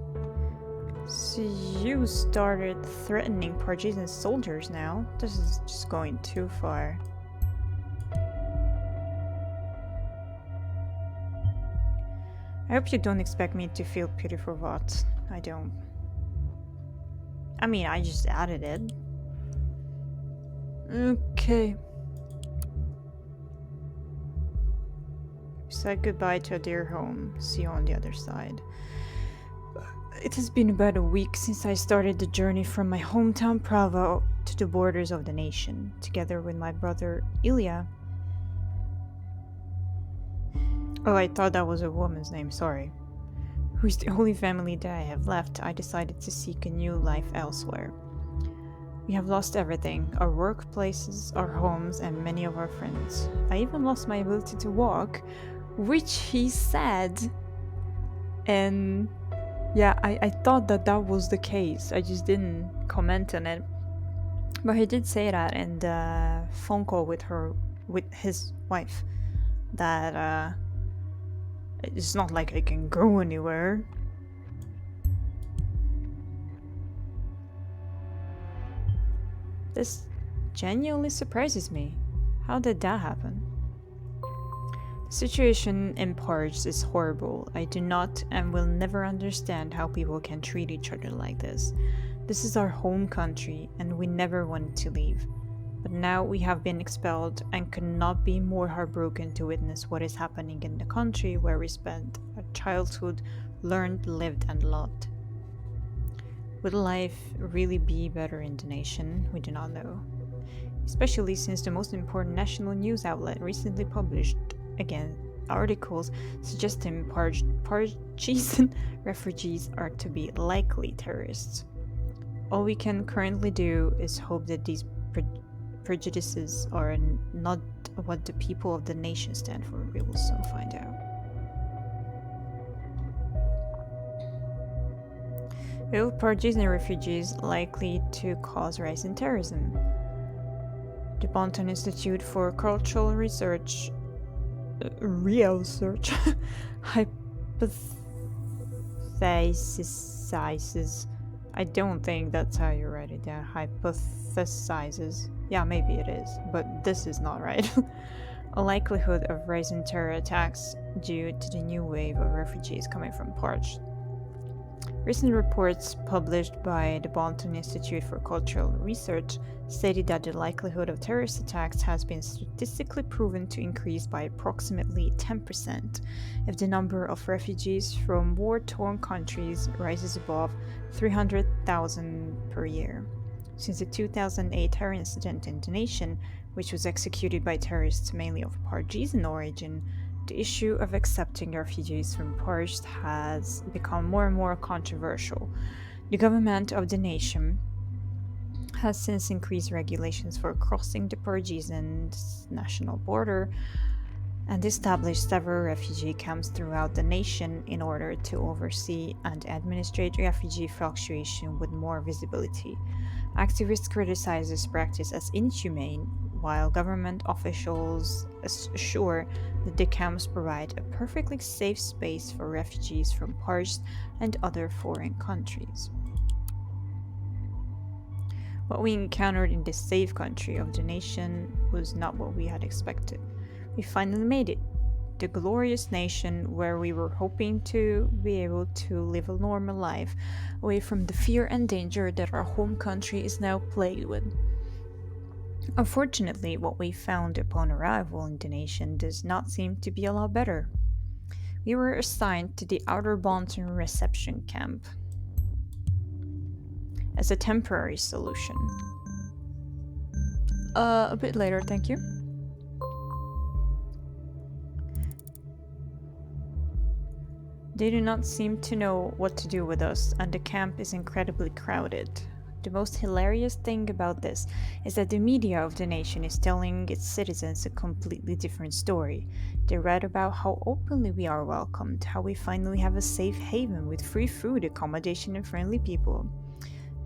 So you started threatening Parisian soldiers now? This is just going too far. I hope you don't expect me to feel pity for what I don't. I mean, I just added it. Okay. Said goodbye to a dear home. See you on the other side. It has been about a week since I started the journey from my hometown Pravo to the borders of the nation, together with my brother Ilya. Oh, I thought that was a woman's name, sorry. Who's the only family that I have left, I decided to seek a new life elsewhere. We have lost everything, our workplaces, our homes, and many of our friends. I even lost my ability to walk, which he said. And yeah, I thought that was the case. I just didn't comment on it. But he did say that in the phone call with his wife, that it's not like I can go anywhere. This genuinely surprises me. How did that happen? The situation in Parge is horrible. I do not and will never understand how people can treat each other like this. This is our home country and we never wanted to leave. But now we have been expelled and could not be more heartbroken to witness what is happening in the country where we spent our childhood, learned, lived, and loved. Will life really be better in the nation? We do not know. Especially since the most important national news outlet recently published, again, articles suggesting Parisian refugees are to be likely terrorists. All we can currently do is hope that these prejudices are not what the people of the nation stand for. We will soon find out. Will Parisian refugees likely to cause rise in terrorism? The Bonton Institute for Cultural Research hypothesizes. I don't think that's how you write it down. Hypothesizes. Yeah, maybe it is, but this is not right. A likelihood of rising terror attacks due to the new wave of refugees coming from Parch. Recent reports published by the Bonton Institute for Cultural Research stated that the likelihood of terrorist attacks has been statistically proven to increase by approximately 10% if the number of refugees from war-torn countries rises above 300,000 per year. Since the 2008 terror incident in the nation, which was executed by terrorists mainly of Parisian origin, the issue of accepting refugees from Paris has become more and more controversial. The government of the nation has since increased regulations for crossing the Parisian national border, and established several refugee camps throughout the nation in order to oversee and administrate refugee fluctuation with more visibility. Activists criticize this practice as inhumane, while government officials assure that the camps provide a perfectly safe space for refugees from parched and other foreign countries. What we encountered in this safe country of the nation was not what we had expected. We finally made it. The glorious nation where we were hoping to be able to live a normal life away from the fear and danger that our home country is now plagued with. Unfortunately, what we found upon arrival in the nation does not seem to be a lot better. We were assigned to the Outer Bonton reception camp as a temporary solution. A bit later, thank you. They do not seem to know what to do with us, and the camp is incredibly crowded. The most hilarious thing about this is that the media of the nation is telling its citizens a completely different story. They read about how openly we are welcomed, how we finally have a safe haven with free food, accommodation, and friendly people.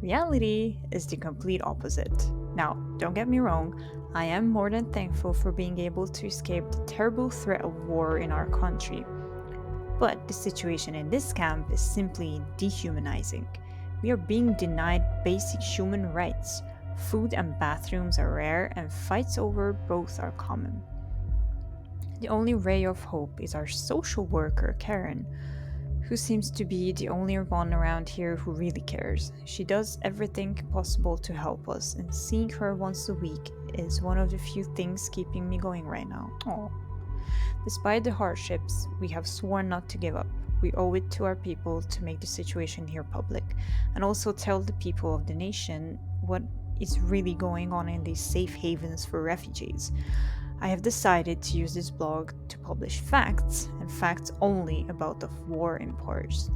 Reality is the complete opposite. Now, don't get me wrong, I am more than thankful for being able to escape the terrible threat of war in our country. But the situation in this camp is simply dehumanizing. We are being denied basic human rights. Food and bathrooms are rare, and fights over both are common. The only ray of hope is our social worker, Karen, who seems to be the only one around here who really cares. She does everything possible to help us, and seeing her once a week is one of the few things keeping me going right now. Aww. Despite the hardships, we have sworn not to give up. We owe it to our people to make the situation here public, and also tell the people of the nation what is really going on in these safe havens for refugees. I have decided to use this blog to publish facts, and facts only about the war in Pars.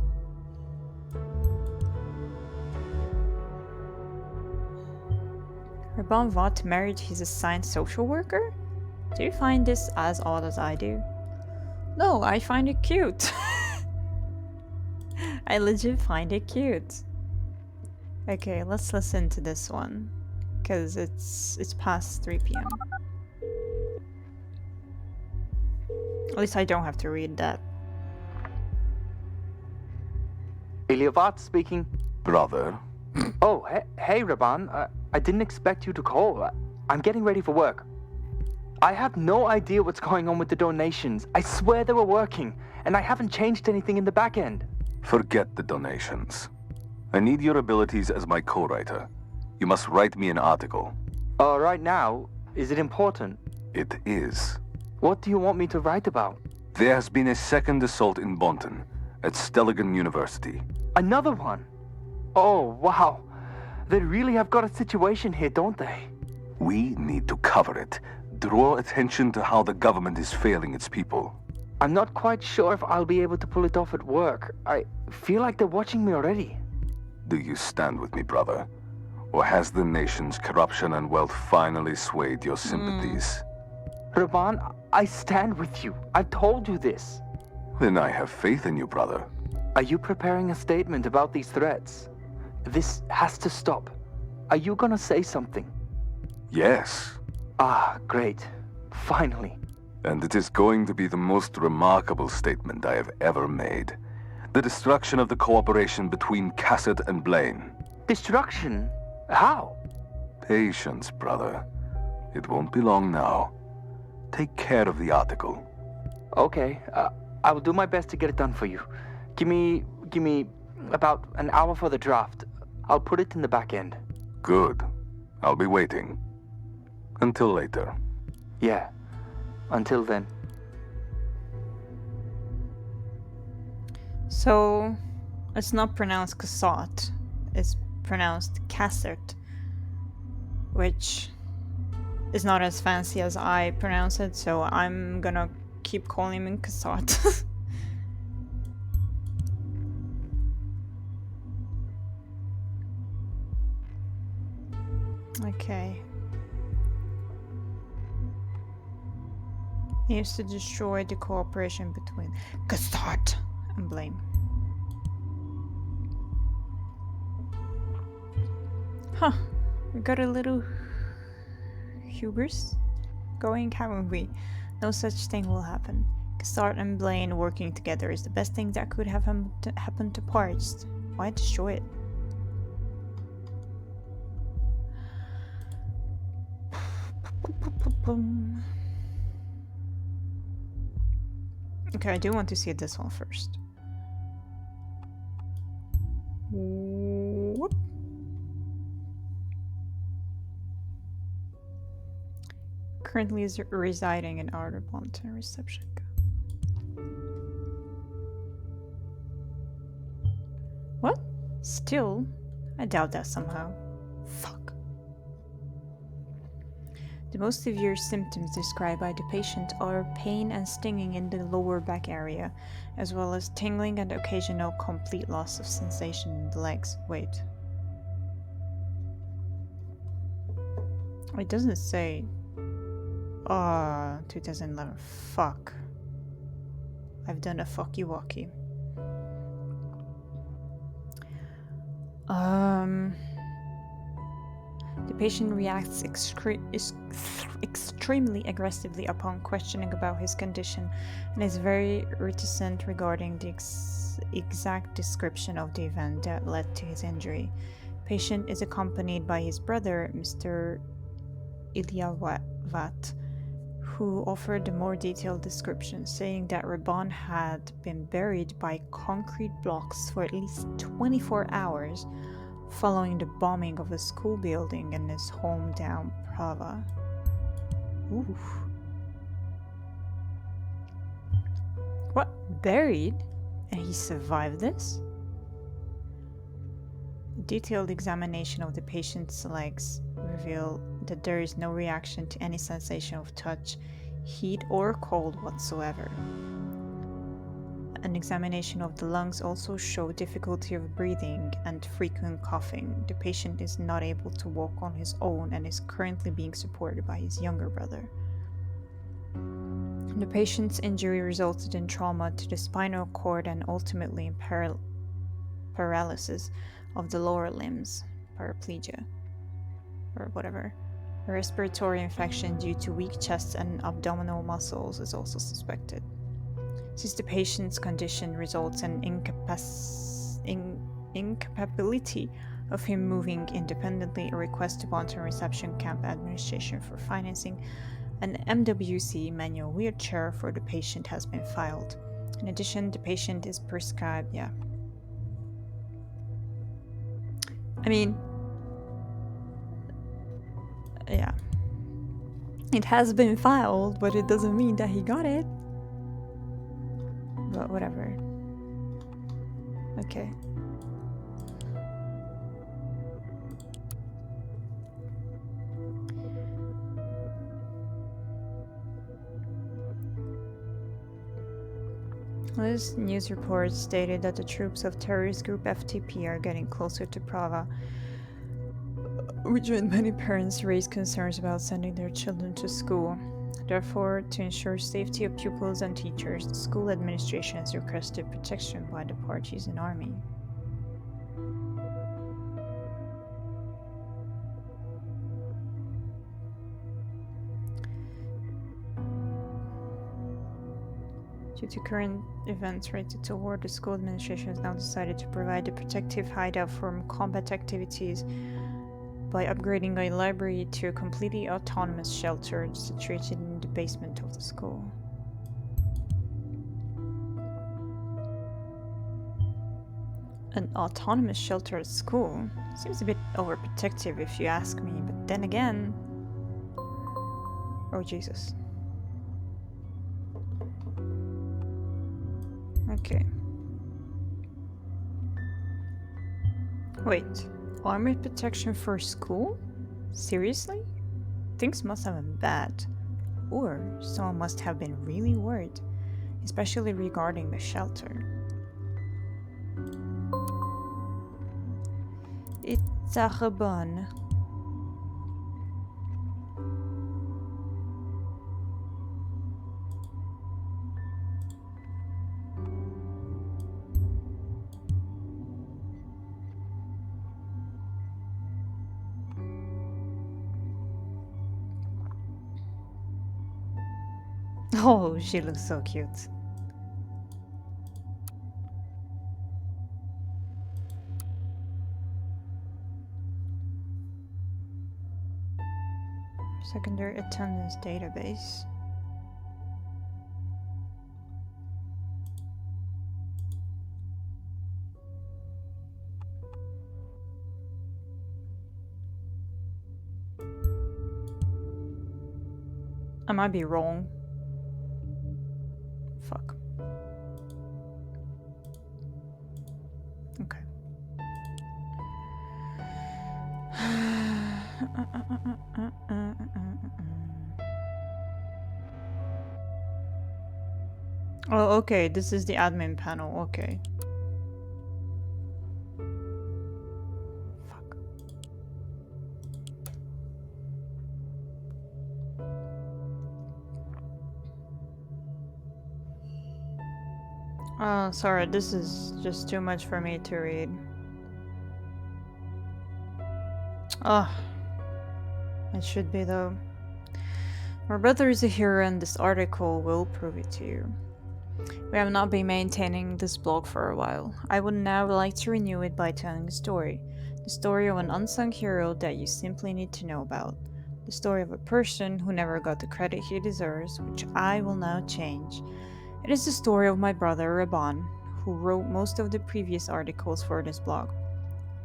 Rabban Vat married his assigned social worker? Do you find this as odd as I do? No, I find it cute. I legit find it cute. Okay, let's listen to this one, because it's past 3 p.m. At least I don't have to read that. Ilyavat speaking. Brother, Oh, hey, Rabban. I didn't expect you to call. I'm getting ready for work. I have no idea what's going on with the donations. I swear they were working, and I haven't changed anything in the back end. forget the donations. I need your abilities as my co-writer. You must write me an article. Right now, is it important? It is. What do you want me to write about? There has been a second assault in Bonton, at Stelligan University. Another one? Oh, wow. They really have got a situation here, don't they? We need to cover it. Draw attention to how the government is failing its people. I'm not quite sure if I'll be able to pull it off at work. I feel like they're watching me already. Do you stand with me, brother? Or has the nation's corruption and wealth finally swayed your sympathies? Rabban, I stand with you. I've told you this. Then I have faith in you, brother. Are you preparing a statement about these threats? This has to stop. Are you gonna say something? Yes. Ah, great. Finally. And it is going to be the most remarkable statement I have ever made. The destruction of the cooperation between Cassett and Blaine. Destruction? How? Patience, brother. It won't be long now. Take care of the article. Okay, I will do my best to get it done for you. Give me about an hour for the draft. I'll put it in the back end. Good. I'll be waiting. Until later. Yeah. Until then. So, it's not pronounced Cassat, it's pronounced Cassert, which is not as fancy as I pronounce it, so I'm gonna keep calling him Cassat. Okay. aims to destroy the cooperation between Gestalt and Blame. Huh, we got a little hubris going, haven't we? No such thing will happen. Gestalt and Blaine working together is the best thing that could have happened to Parts. Why destroy it? Okay, I do want to see this one first. Whoop. Currently is residing in Arterbonton reception. What? Still? I doubt that somehow. Fuck. The most severe symptoms described by the patient are pain and stinging in the lower back area, as well as tingling and occasional complete loss of sensation in the legs. Wait. It doesn't say. 2011. Fuck. I've done a fucky walkie. The patient reacts extremely aggressively upon questioning about his condition and is very reticent regarding the exact description of the event that led to his injury. Patient is accompanied by his brother, Mr. Ilyavat, who offered a more detailed description, saying that Raban had been buried by concrete blocks for at least 24 hours following the bombing of a school building in his hometown, Prava. Oof. What? Buried? And he survived this? A detailed examination of the patient's legs revealed that there is no reaction to any sensation of touch, heat, or cold whatsoever. An examination of the lungs also showed difficulty of breathing and frequent coughing. The patient is not able to walk on his own and is currently being supported by his younger brother. The patient's injury resulted in trauma to the spinal cord and ultimately in paralysis of the lower limbs, paraplegia, or whatever. A respiratory infection due to weak chest and abdominal muscles is also suspected. Since the patient's condition results in incapability of him moving independently, a request to Bonton Reception Camp Administration for financing an MWC manual wheelchair for the patient has been filed. In addition, the patient is prescribed, it has been filed, but it doesn't mean that he got it. But whatever. Okay. This news report stated that the troops of terrorist group FTP are getting closer to Prava, which made many parents raise concerns about sending their children to school. Therefore, to ensure safety of pupils and teachers, the school administration has requested protection by the parties and army. Due to current events related to war, the school administration has now decided to provide a protective hideout from combat activities by upgrading a library to a completely autonomous shelter situated in the basement of the school. An autonomous shelter at school? Seems a bit overprotective if you ask me, but then again... Oh Jesus. Okay. Wait. Armored protection for school? Seriously? Things must have been bad. Or someone must have been really worried, especially regarding the shelter. It's a Raban. Oh, she looks so cute. Secondary attendance database. I might be wrong. Fuck. Okay. Oh, okay. This is the admin panel. Okay. Fuck. Oh, sorry. This is just too much for me to read. Oh, it should be though. My brother is a hero, and this article will prove it to you. We have not been maintaining this blog for a while. I would now like to renew it by telling a story. The story of an unsung hero that you simply need to know about. The story of a person who never got the credit he deserves, which I will now change. It is the story of my brother Raban, who wrote most of the previous articles for this blog.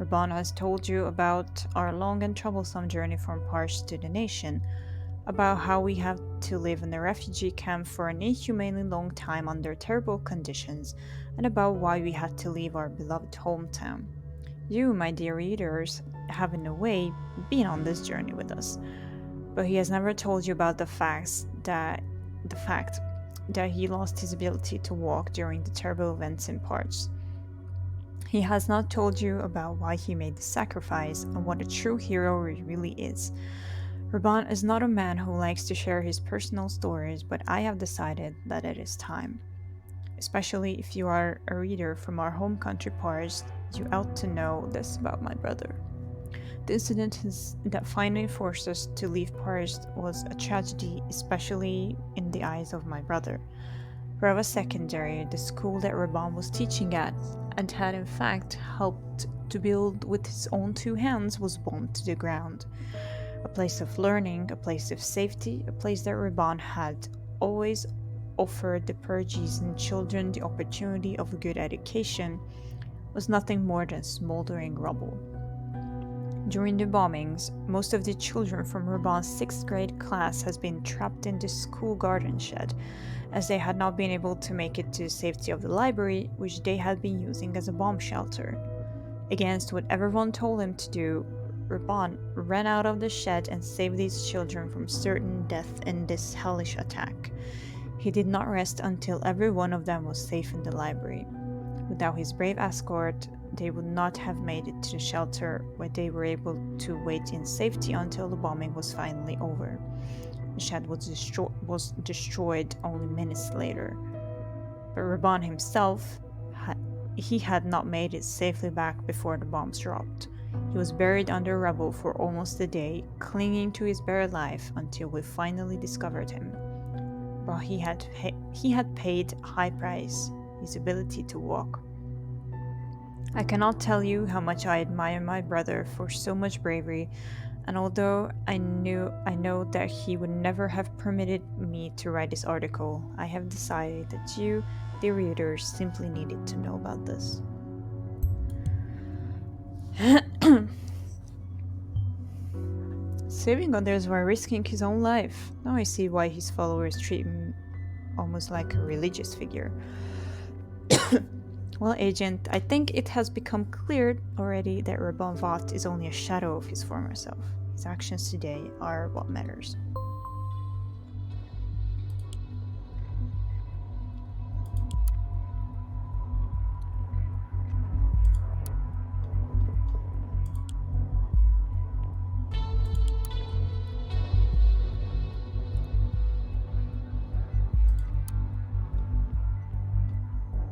Raban has told you about our long and troublesome journey from Pars to the nation, about how we have to live in a refugee camp for an inhumanely long time under terrible conditions, and about why we had to leave our beloved hometown. You, my dear readers, have in a way been on this journey with us, but he has never told you about the fact that he lost his ability to walk during the terrible events in Pars. He has not told you about why he made the sacrifice and what a true hero really is. Raban is not a man who likes to share his personal stories, but I have decided that it is time. Especially if you are a reader from our home country Pars, you ought to know this about my brother. The incident that finally forced us to leave Pars was a tragedy, especially in the eyes of my brother. Brava Secondary, the school that Raban was teaching at, and had in fact helped to build with his own two hands, was bombed to the ground. A place of learning, a place of safety, a place that Raban had always offered the Persian children the opportunity of a good education, was nothing more than smoldering rubble. During the bombings, most of the children from Raban's 6th grade class has been trapped in the school garden shed, as they had not been able to make it to the safety of the library, which they had been using as a bomb shelter. Against what everyone told him to do, Raban ran out of the shed and saved these children from certain death in this hellish attack. He did not rest until every one of them was safe in the library. Without his brave escort, they would not have made it to the shelter, where they were able to wait in safety until the bombing was finally over. The shed was destroyed only minutes later. But Raban himself, he had not made it safely back before the bombs dropped. He was buried under rubble for almost a day, clinging to his bare life until we finally discovered him. But he had paid a high price, his ability to walk. I cannot tell you how much I admire my brother for so much bravery, and although I know that he would never have permitted me to write this article, I have decided that you, the readers, simply needed to know about this. Saving others while risking his own life. Now I see why his followers treat him almost like a religious figure. Well, Agent, I think it has become clear already that Raban Vat is only a shadow of his former self. His actions today are what matters.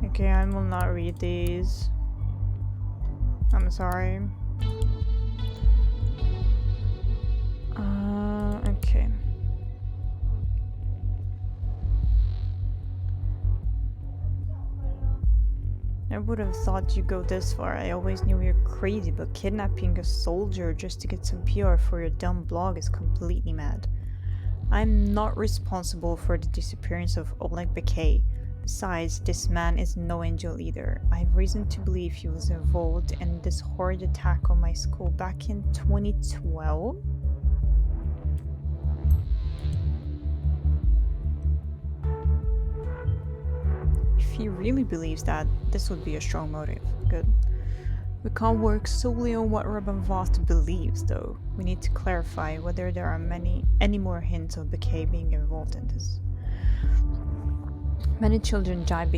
Okay, I will not read these. I'm sorry. Okay. I would have thought you'd go this far. I always knew you're crazy, but kidnapping a soldier just to get some PR for your dumb blog is completely mad. I'm not responsible for the disappearance of Oleg Bekay. Besides, this man is no angel either. I have reason to believe he was involved in this horrid attack on my school back in 2012. If he really believes that, this would be a strong motive. Good. We can't work solely on what Robin Voth believes, though. We need to clarify whether there are any more hints of Bekay being involved in this. Many children died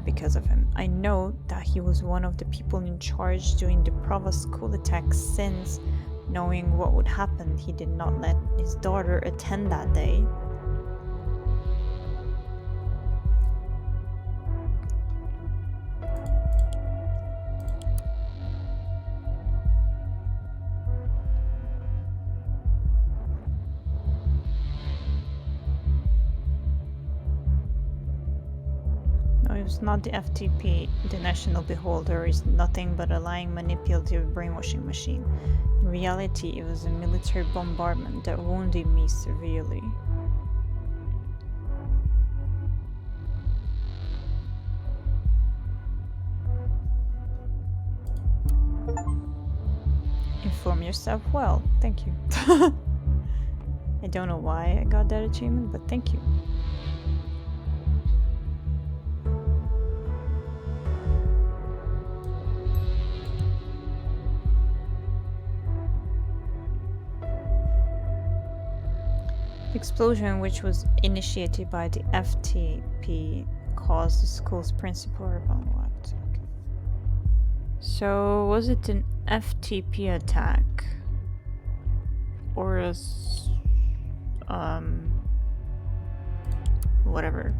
because of him. I know that he was one of the people in charge during the Provost school attack since, knowing what would happen, he did not let his daughter attend that day. No, it was not the FTP. The National Beholder is nothing but a lying, manipulative brainwashing machine. In reality, it was a military bombardment that wounded me severely. Inform yourself well. Thank you. I don't know why I got that achievement, but thank you. The explosion, which was initiated by the FTP, caused the school's principal upon what? Okay. So, was it an FTP attack? Or a whatever.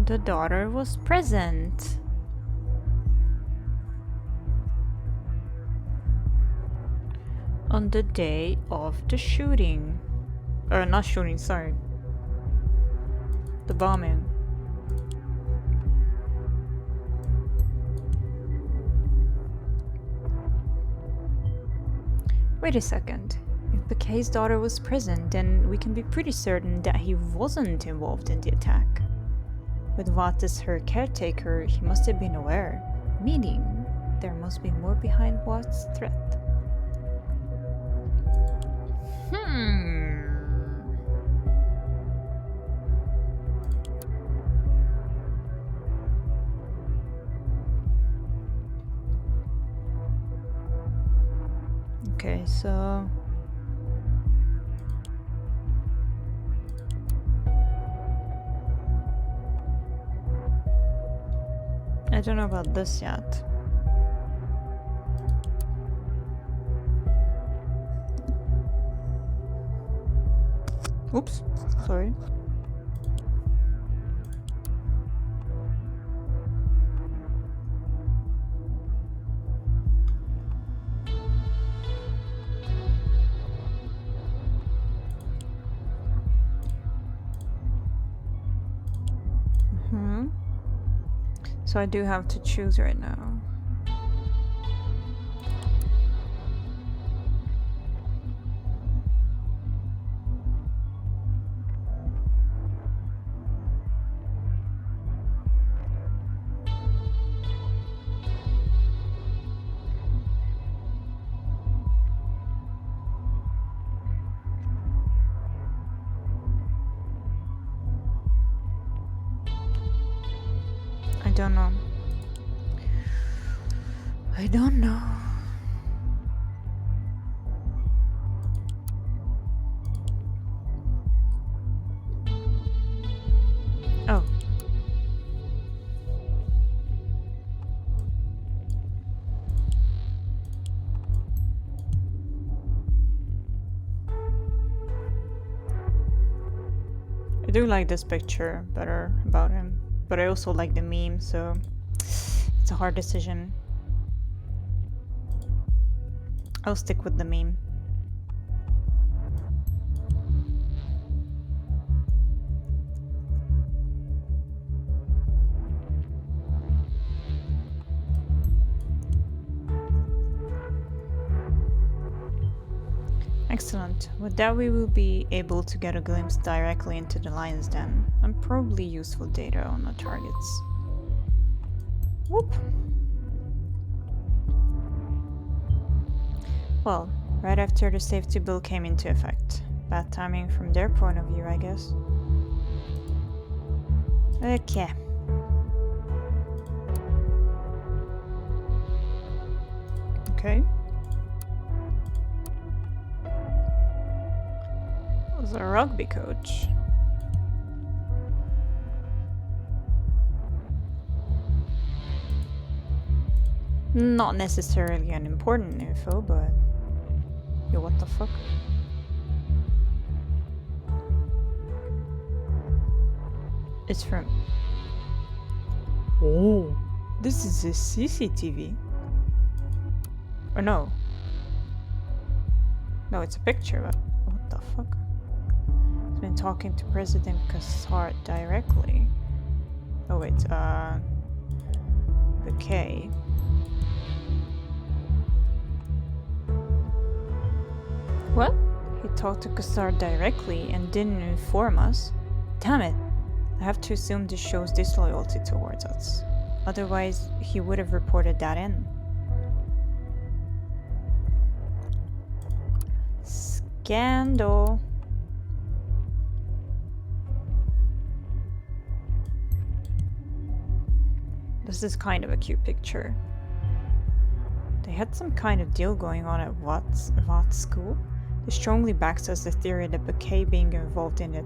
The daughter was present. On the day of the shooting. Or not shooting, sorry. The bombing. Wait a second. If Bekay's daughter was present, then we can be pretty certain that he wasn't involved in the attack. With Watt as her caretaker, he must have been aware, meaning there must be more behind Watt's threat. Okay, so I don't know about this yet. Oops, sorry. So I do have to choose right now. I don't know. I don't know. Oh. I do like this picture better about him. but I also like the meme, so it's a hard decision. I'll stick with the meme. Excellent. With that we will be able to get a glimpse directly into the lion's den, and probably useful data on our targets. Whoop! Well, right after the safety bill came into effect. Bad timing from their point of view, I guess. Okay. Okay. Was a rugby coach. Not necessarily an important info, but... Yo, what the fuck? It's from... Oh! This is a CCTV. Or no. No, it's a picture, but... What the fuck? He's been talking to President Kassar directly. Oh wait, Bouquet. What? He talked to Kassar directly and didn't inform us? Damn it! I have to assume this shows disloyalty towards us. Otherwise, he would have reported that in. Scandal. This is kind of a cute picture. They had some kind of deal going on at Watt's school. This strongly backs us the theory that Bouquet being involved in it.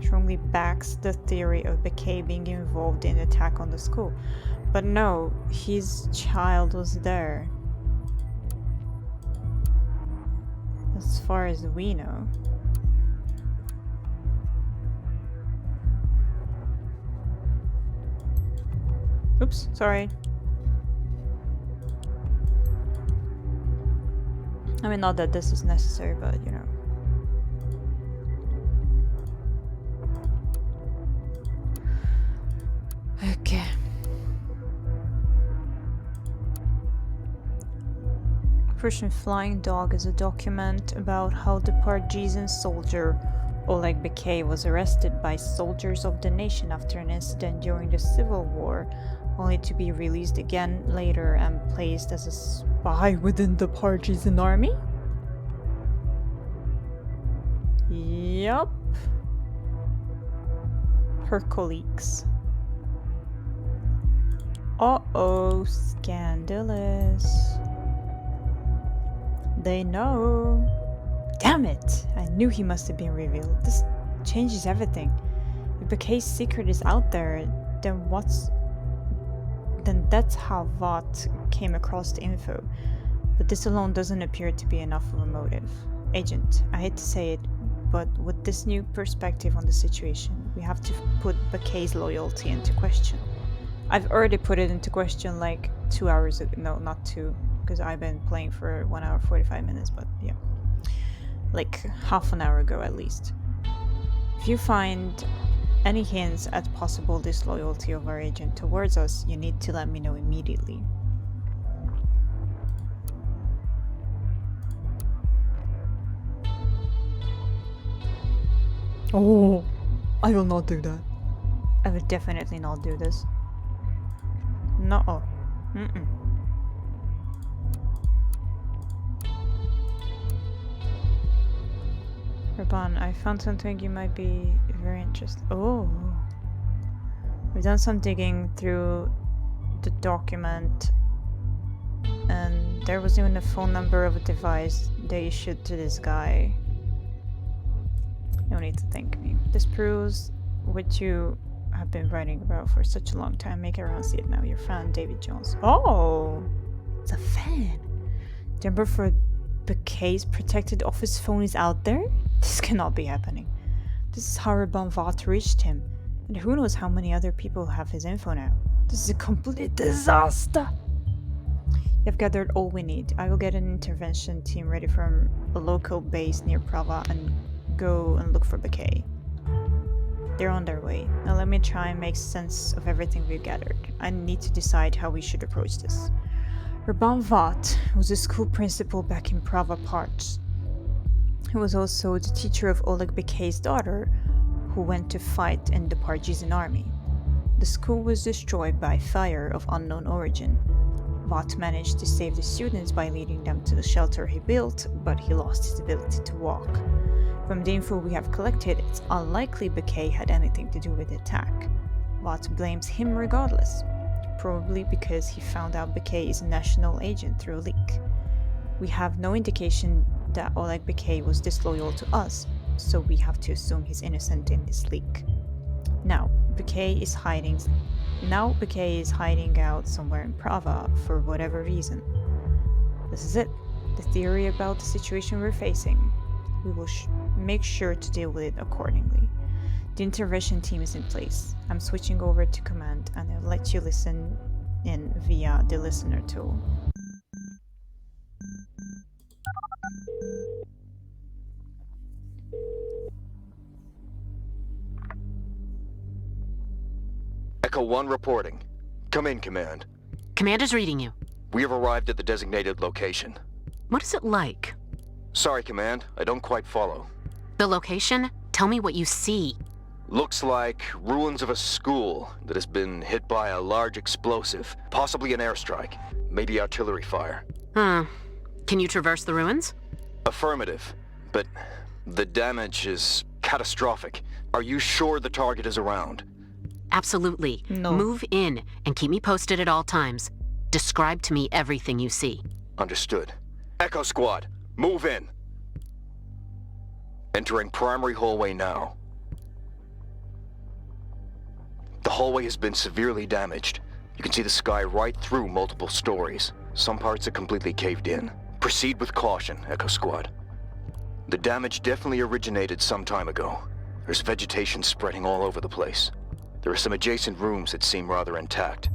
Strongly backs the theory of Bouquet being involved in the attack on the school. But no, his child was there. As far as we know. Oops, sorry. I mean, not that this is necessary, but you know. Okay. Operation Flying Dog is a document about how the Parisian soldier Oleg Bouquet was arrested by soldiers of the nation after an incident during the Civil War, only to be released again later and placed as a spy within the Parisian army? Yup. Her colleagues. Uh-oh, scandalous. They know. Damn it! I knew he must have been revealed. This changes everything. If Bouquet's secret is out there, then that's how Vought came across the info. But this alone doesn't appear to be enough of a motive. Agent, I hate to say it, but with this new perspective on the situation, we have to put Bouquet's loyalty into question. I've already put it into question like 2 hours ago. No, not 2, because I've been playing for 1 hour 45 minutes, but yeah. Like half an hour ago at least. If you find any hints at possible disloyalty of our agent towards us, you need to let me know immediately. Oh, I will not do that. I will definitely not do this. No. Mm-mm. Raban, I found something you might be very interested. Oh. We've done some digging through the document, and there was even a phone number of a device they issued to this guy. No need to thank me. This proves what you have been writing about for such a long time. Make everyone see it now. Your fan, David Jones. Oh! It's a fan. The number for Bouquet's protected office phone is out there? This cannot be happening. This is how Urban Vought reached him. And who knows how many other people have his info now. This is a complete disaster. You've gathered all we need. I will get an intervention team ready from a local base near Prava and go and look for Bakay. They're on their way. Now let me try and make sense of everything we've gathered. I need to decide how we should approach this. Urban Vat was a school principal back in Prava Parts. He was also the teacher of Oleg Bakay's daughter, who went to fight in the Pargesian army. The school was destroyed by fire of unknown origin. Vat managed to save the students by leading them to the shelter he built, but he lost his ability to walk. From the info we have collected, it's unlikely Bakay had anything to do with the attack. Vat blames him regardless, probably because he found out Bakay is a national agent through a leak. We have no indication that Oleg Bakay was disloyal to us, so we have to assume he's innocent in this leak. Now Bakay is hiding out somewhere in Prava for whatever reason. This is it. The theory about the situation we're facing. We will make sure to deal with it accordingly. The intervention team is in place. I'm switching over to command and I'll let you listen in via the listener tool. Echo 1 reporting. Come in, Command. Commander's reading you. We have arrived at the designated location. What is it like? Sorry, Command. I don't quite follow. The location? Tell me what you see. Looks like ruins of a school that has been hit by a large explosive. Possibly an airstrike. Maybe artillery fire. Can you traverse the ruins? Affirmative. But the damage is catastrophic. Are you sure the target is around? Absolutely. No. Move in and keep me posted at all times. Describe to me everything you see. Understood. Echo Squad, move in. Entering primary hallway now. The hallway has been severely damaged. You can see the sky right through multiple stories. Some parts are completely caved in. Proceed with caution, Echo Squad. The damage definitely originated some time ago. There's vegetation spreading all over the place. There are some adjacent rooms that seem rather intact.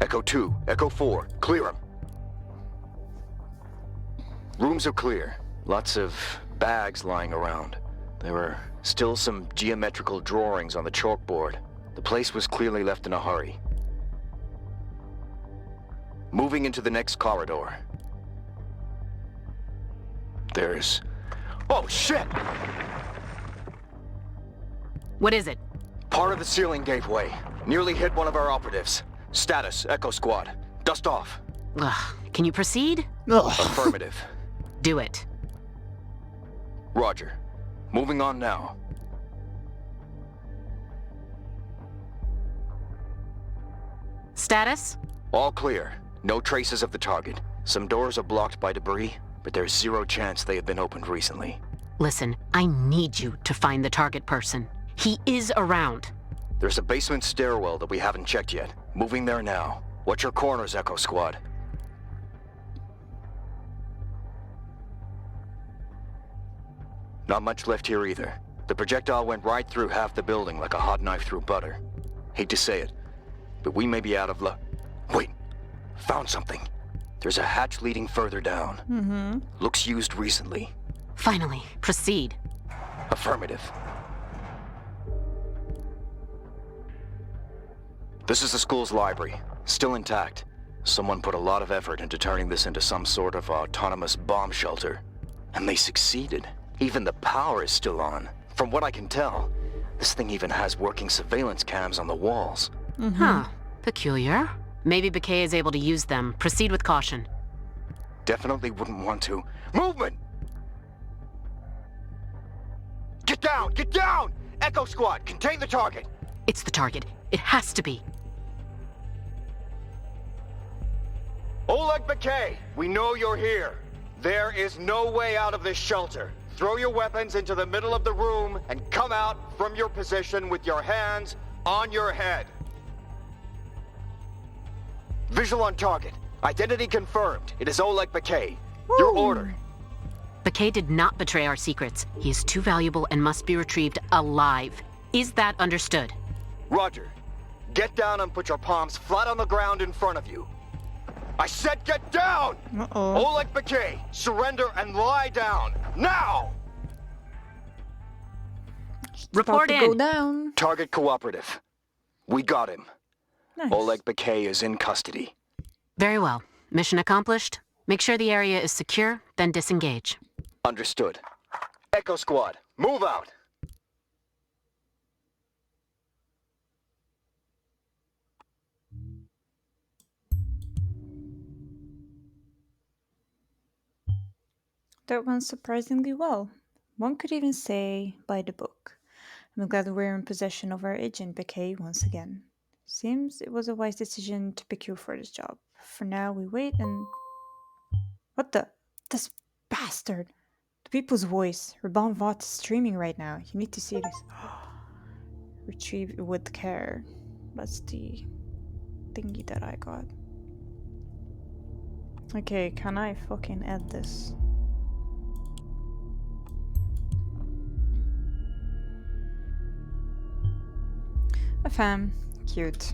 Echo 2, Echo 4, clear them. Rooms are clear. Lots of bags lying around. There were still some geometrical drawings on the chalkboard. The place was clearly left in a hurry. Moving into the next corridor. There's... Oh, shit! What is it? Part of the ceiling gave way. Nearly hit one of our operatives. Status, Echo Squad. Dust off. Ugh. Can you proceed? Affirmative. Do it. Roger. Moving on now. Status? All clear. No traces of the target. Some doors are blocked by debris, but there's zero chance they have been opened recently. Listen, I need you to find the target person. He is around. There's a basement stairwell that we haven't checked yet. Moving there now. Watch your corners, Echo Squad. Not much left here either. The projectile went right through half the building like a hot knife through butter. Hate to say it, but we may be out of luck. Wait, found something. There's a hatch leading further down. Looks used recently. Finally, proceed. Affirmative. This is the school's library, still intact. Someone put a lot of effort into turning this into some sort of autonomous bomb shelter. And they succeeded. Even the power is still on. From what I can tell, this thing even has working surveillance cams on the walls. Huh. Peculiar. Maybe Bakay is able to use them. Proceed with caution. Definitely wouldn't want to. Movement! Get down! Get down! Echo Squad, contain the target! It's the target. It has to be. Oleg Bakay, we know you're here. There is no way out of this shelter. Throw your weapons into the middle of the room and come out from your position with your hands on your head. Visual on target. Identity confirmed. It is Oleg Bakay. Your order. Bakay did not betray our secrets. He is too valuable and must be retrieved alive. Is that understood? Roger. Get down and put your palms flat on the ground in front of you. I said get down! Uh-oh. Oleg Bakay, surrender and lie down. Now! Report About to go in. down. Target cooperative. We got him. Nice. Oleg Bakay is in custody. Very well. Mission accomplished. Make sure the area is secure, then disengage. Understood. Echo Squad, move out! That went surprisingly well. One could even say by the book. I'm glad we're in possession of our agent Bakay once again. Seems it was a wise decision to pick you for this job. For now, we wait and... What the? This bastard! The people's voice. Raban Vought is streaming right now. You need to see this. Retrieve with care. That's the thingy that I got. Okay, can I fucking add this? A fam. Cute.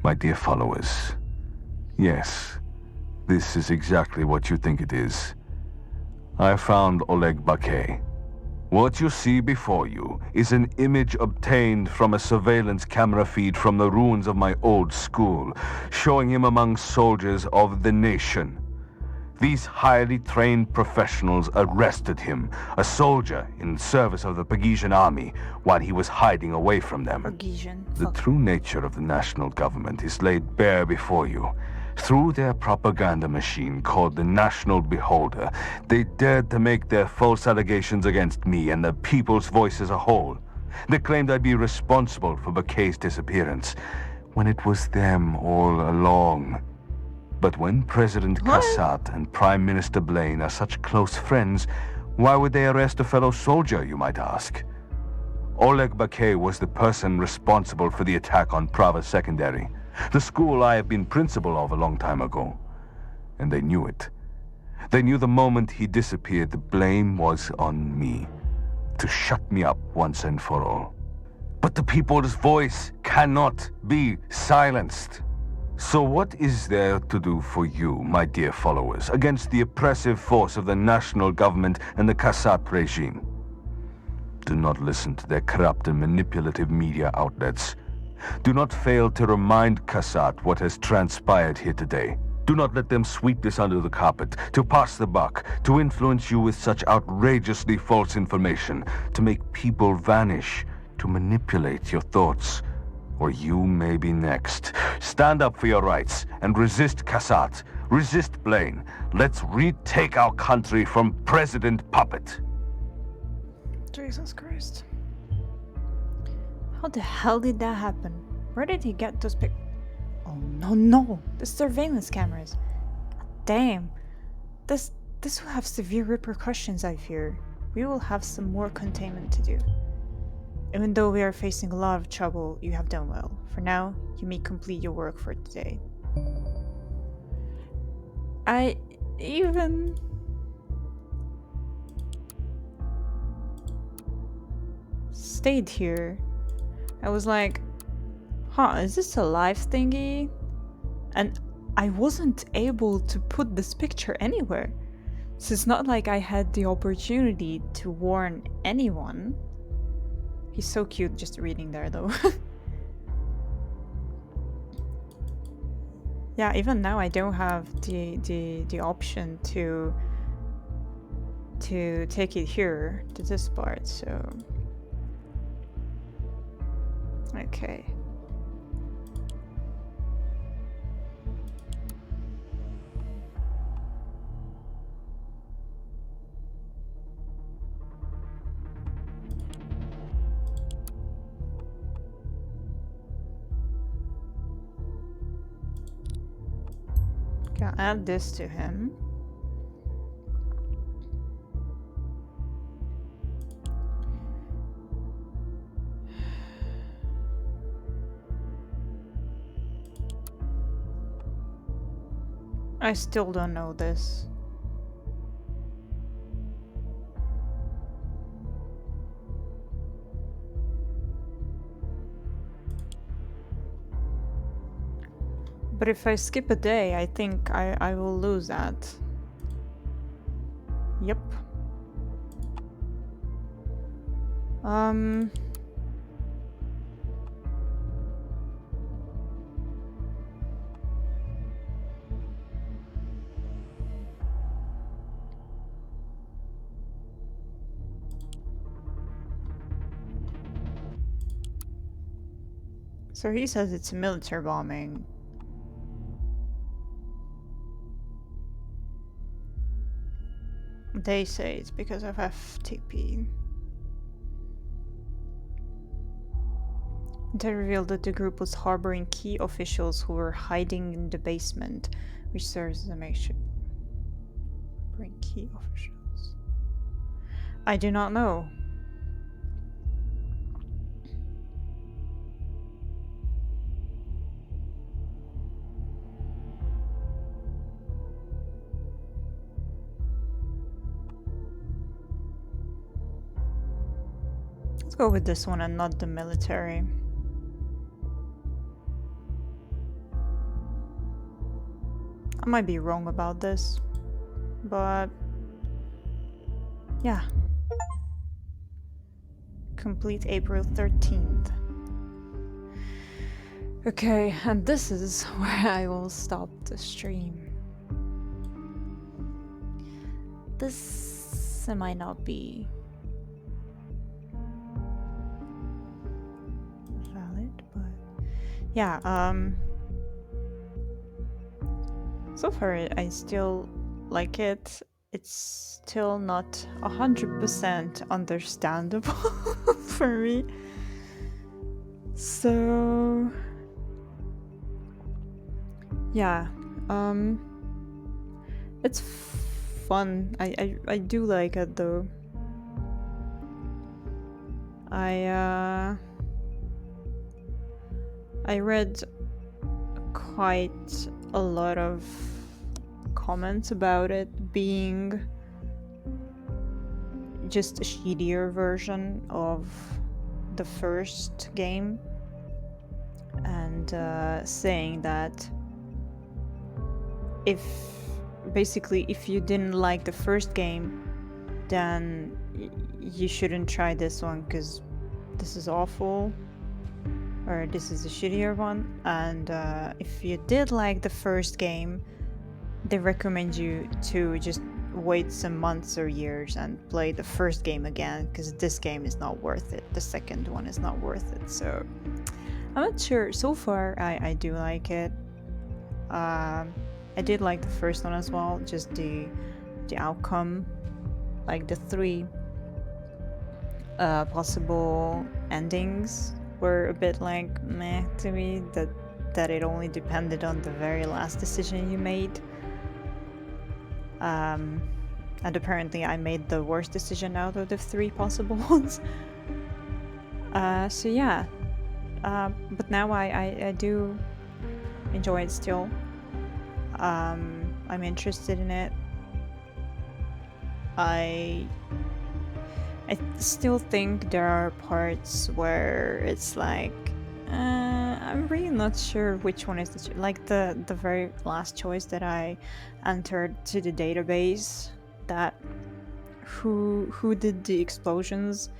My dear followers, yes, this is exactly what you think it is. I found Oleg Bakay. What you see before you is an image obtained from a surveillance camera feed from the ruins of my old school, showing him among soldiers of the nation. These highly trained professionals arrested him, a soldier in service of the Pagesian army, while he was hiding away from them. Orgesian. The Fuck. true nature of the national government is laid bare before you. Through their propaganda machine called the National Beholder, they dared to make their false allegations against me and the people's voice as a whole. They claimed I'd be responsible for Bakay's disappearance, when it was them all along. But when President Kassat and Prime Minister Blaine are such close friends, why would they arrest a fellow soldier, you might ask? Oleg Bakay was the person responsible for the attack on Prava Secondary, the school I have been principal of a long time ago. And they knew it. They knew the moment he disappeared, the blame was on me, to shut me up once and for all. But the people's voice cannot be silenced. So what is there to do for you, my dear followers, against the oppressive force of the national government and the Kassat regime? Do not listen to their corrupt and manipulative media outlets. Do not fail to remind Kassat what has transpired here today. Do not let them sweep this under the carpet, to pass the buck, to influence you with such outrageously false information, to make people vanish, to manipulate your thoughts. Or you may be next. Stand up for your rights and resist Kassat. Resist Blaine. Let's retake our country from President Puppet. Jesus Christ. How the hell did that happen? Where did he get those Oh no, the surveillance cameras. Damn. This will have severe repercussions, I fear. We will have some more containment to do. Even though we are facing a lot of trouble, you have done well. For now, you may complete your work for today. I even... stayed here. I was like, huh, is this a live thingy? And I wasn't able to put this picture anywhere. So it's not like I had the opportunity to warn anyone. He's so cute just reading there though. Yeah, even now I don't have the option to take it here to this part, so okay. Can add this to him. I still don't know this. But if I skip a day, I think I will lose that. Yep. So he says it's a military bombing. They say it's because of FTP. They revealed that the group was harboring key officials who were hiding in the basement, which serves as a makeshift. Harboring key officials. I do not know. Let's go with this one and not the military. I might be wrong about this, but yeah. Complete April 13th. Okay, and this is where I will stop the stream. This might not be valid, but yeah, so far I still like it. It's still not 100% understandable for me. So yeah, it's fun. I do like it though. I read quite a lot of comments about it being just a shittier version of the first game, and saying that if you didn't like the first game, then you shouldn't try this one because this is awful, or this is a shittier one. And if you did like the first game, they recommend you to just wait some months or years and play the first game again, because this game is not worth it. The second one is not worth it. So I'm not sure. So far I do like it. I did like the first one as well, just the outcome, like the 3 possible endings were a bit like meh to me, that it only depended on the very last decision you made. And apparently I made the worst decision out of the 3 possible ones. So yeah, but now I do enjoy it still. I'm interested in it. I still think there are parts where it's like, I'm really not sure which one is like the very last choice that I entered to the database, that who did the explosions,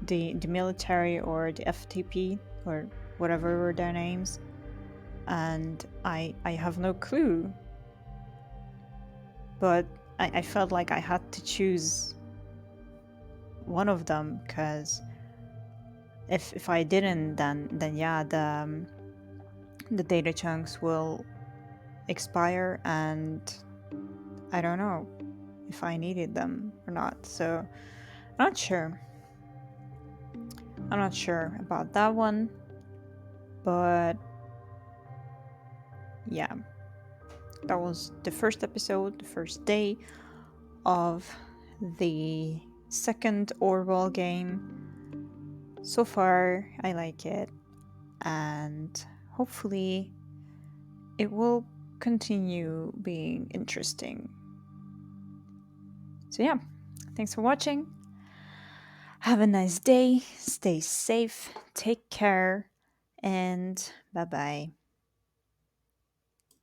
the military or the FTP or whatever were their names, and I have no clue, but I felt like I had to choose one of them, because if I didn't, then yeah, the data chunks will expire, and I don't know if I needed them or not. So I'm not sure. I'm not sure about that one, but yeah, that was the first episode, the first day of the second Orwell game. So far, I like it, and hopefully it will continue being interesting. So yeah, thanks for watching. Have a nice day, stay safe, take care, and bye bye.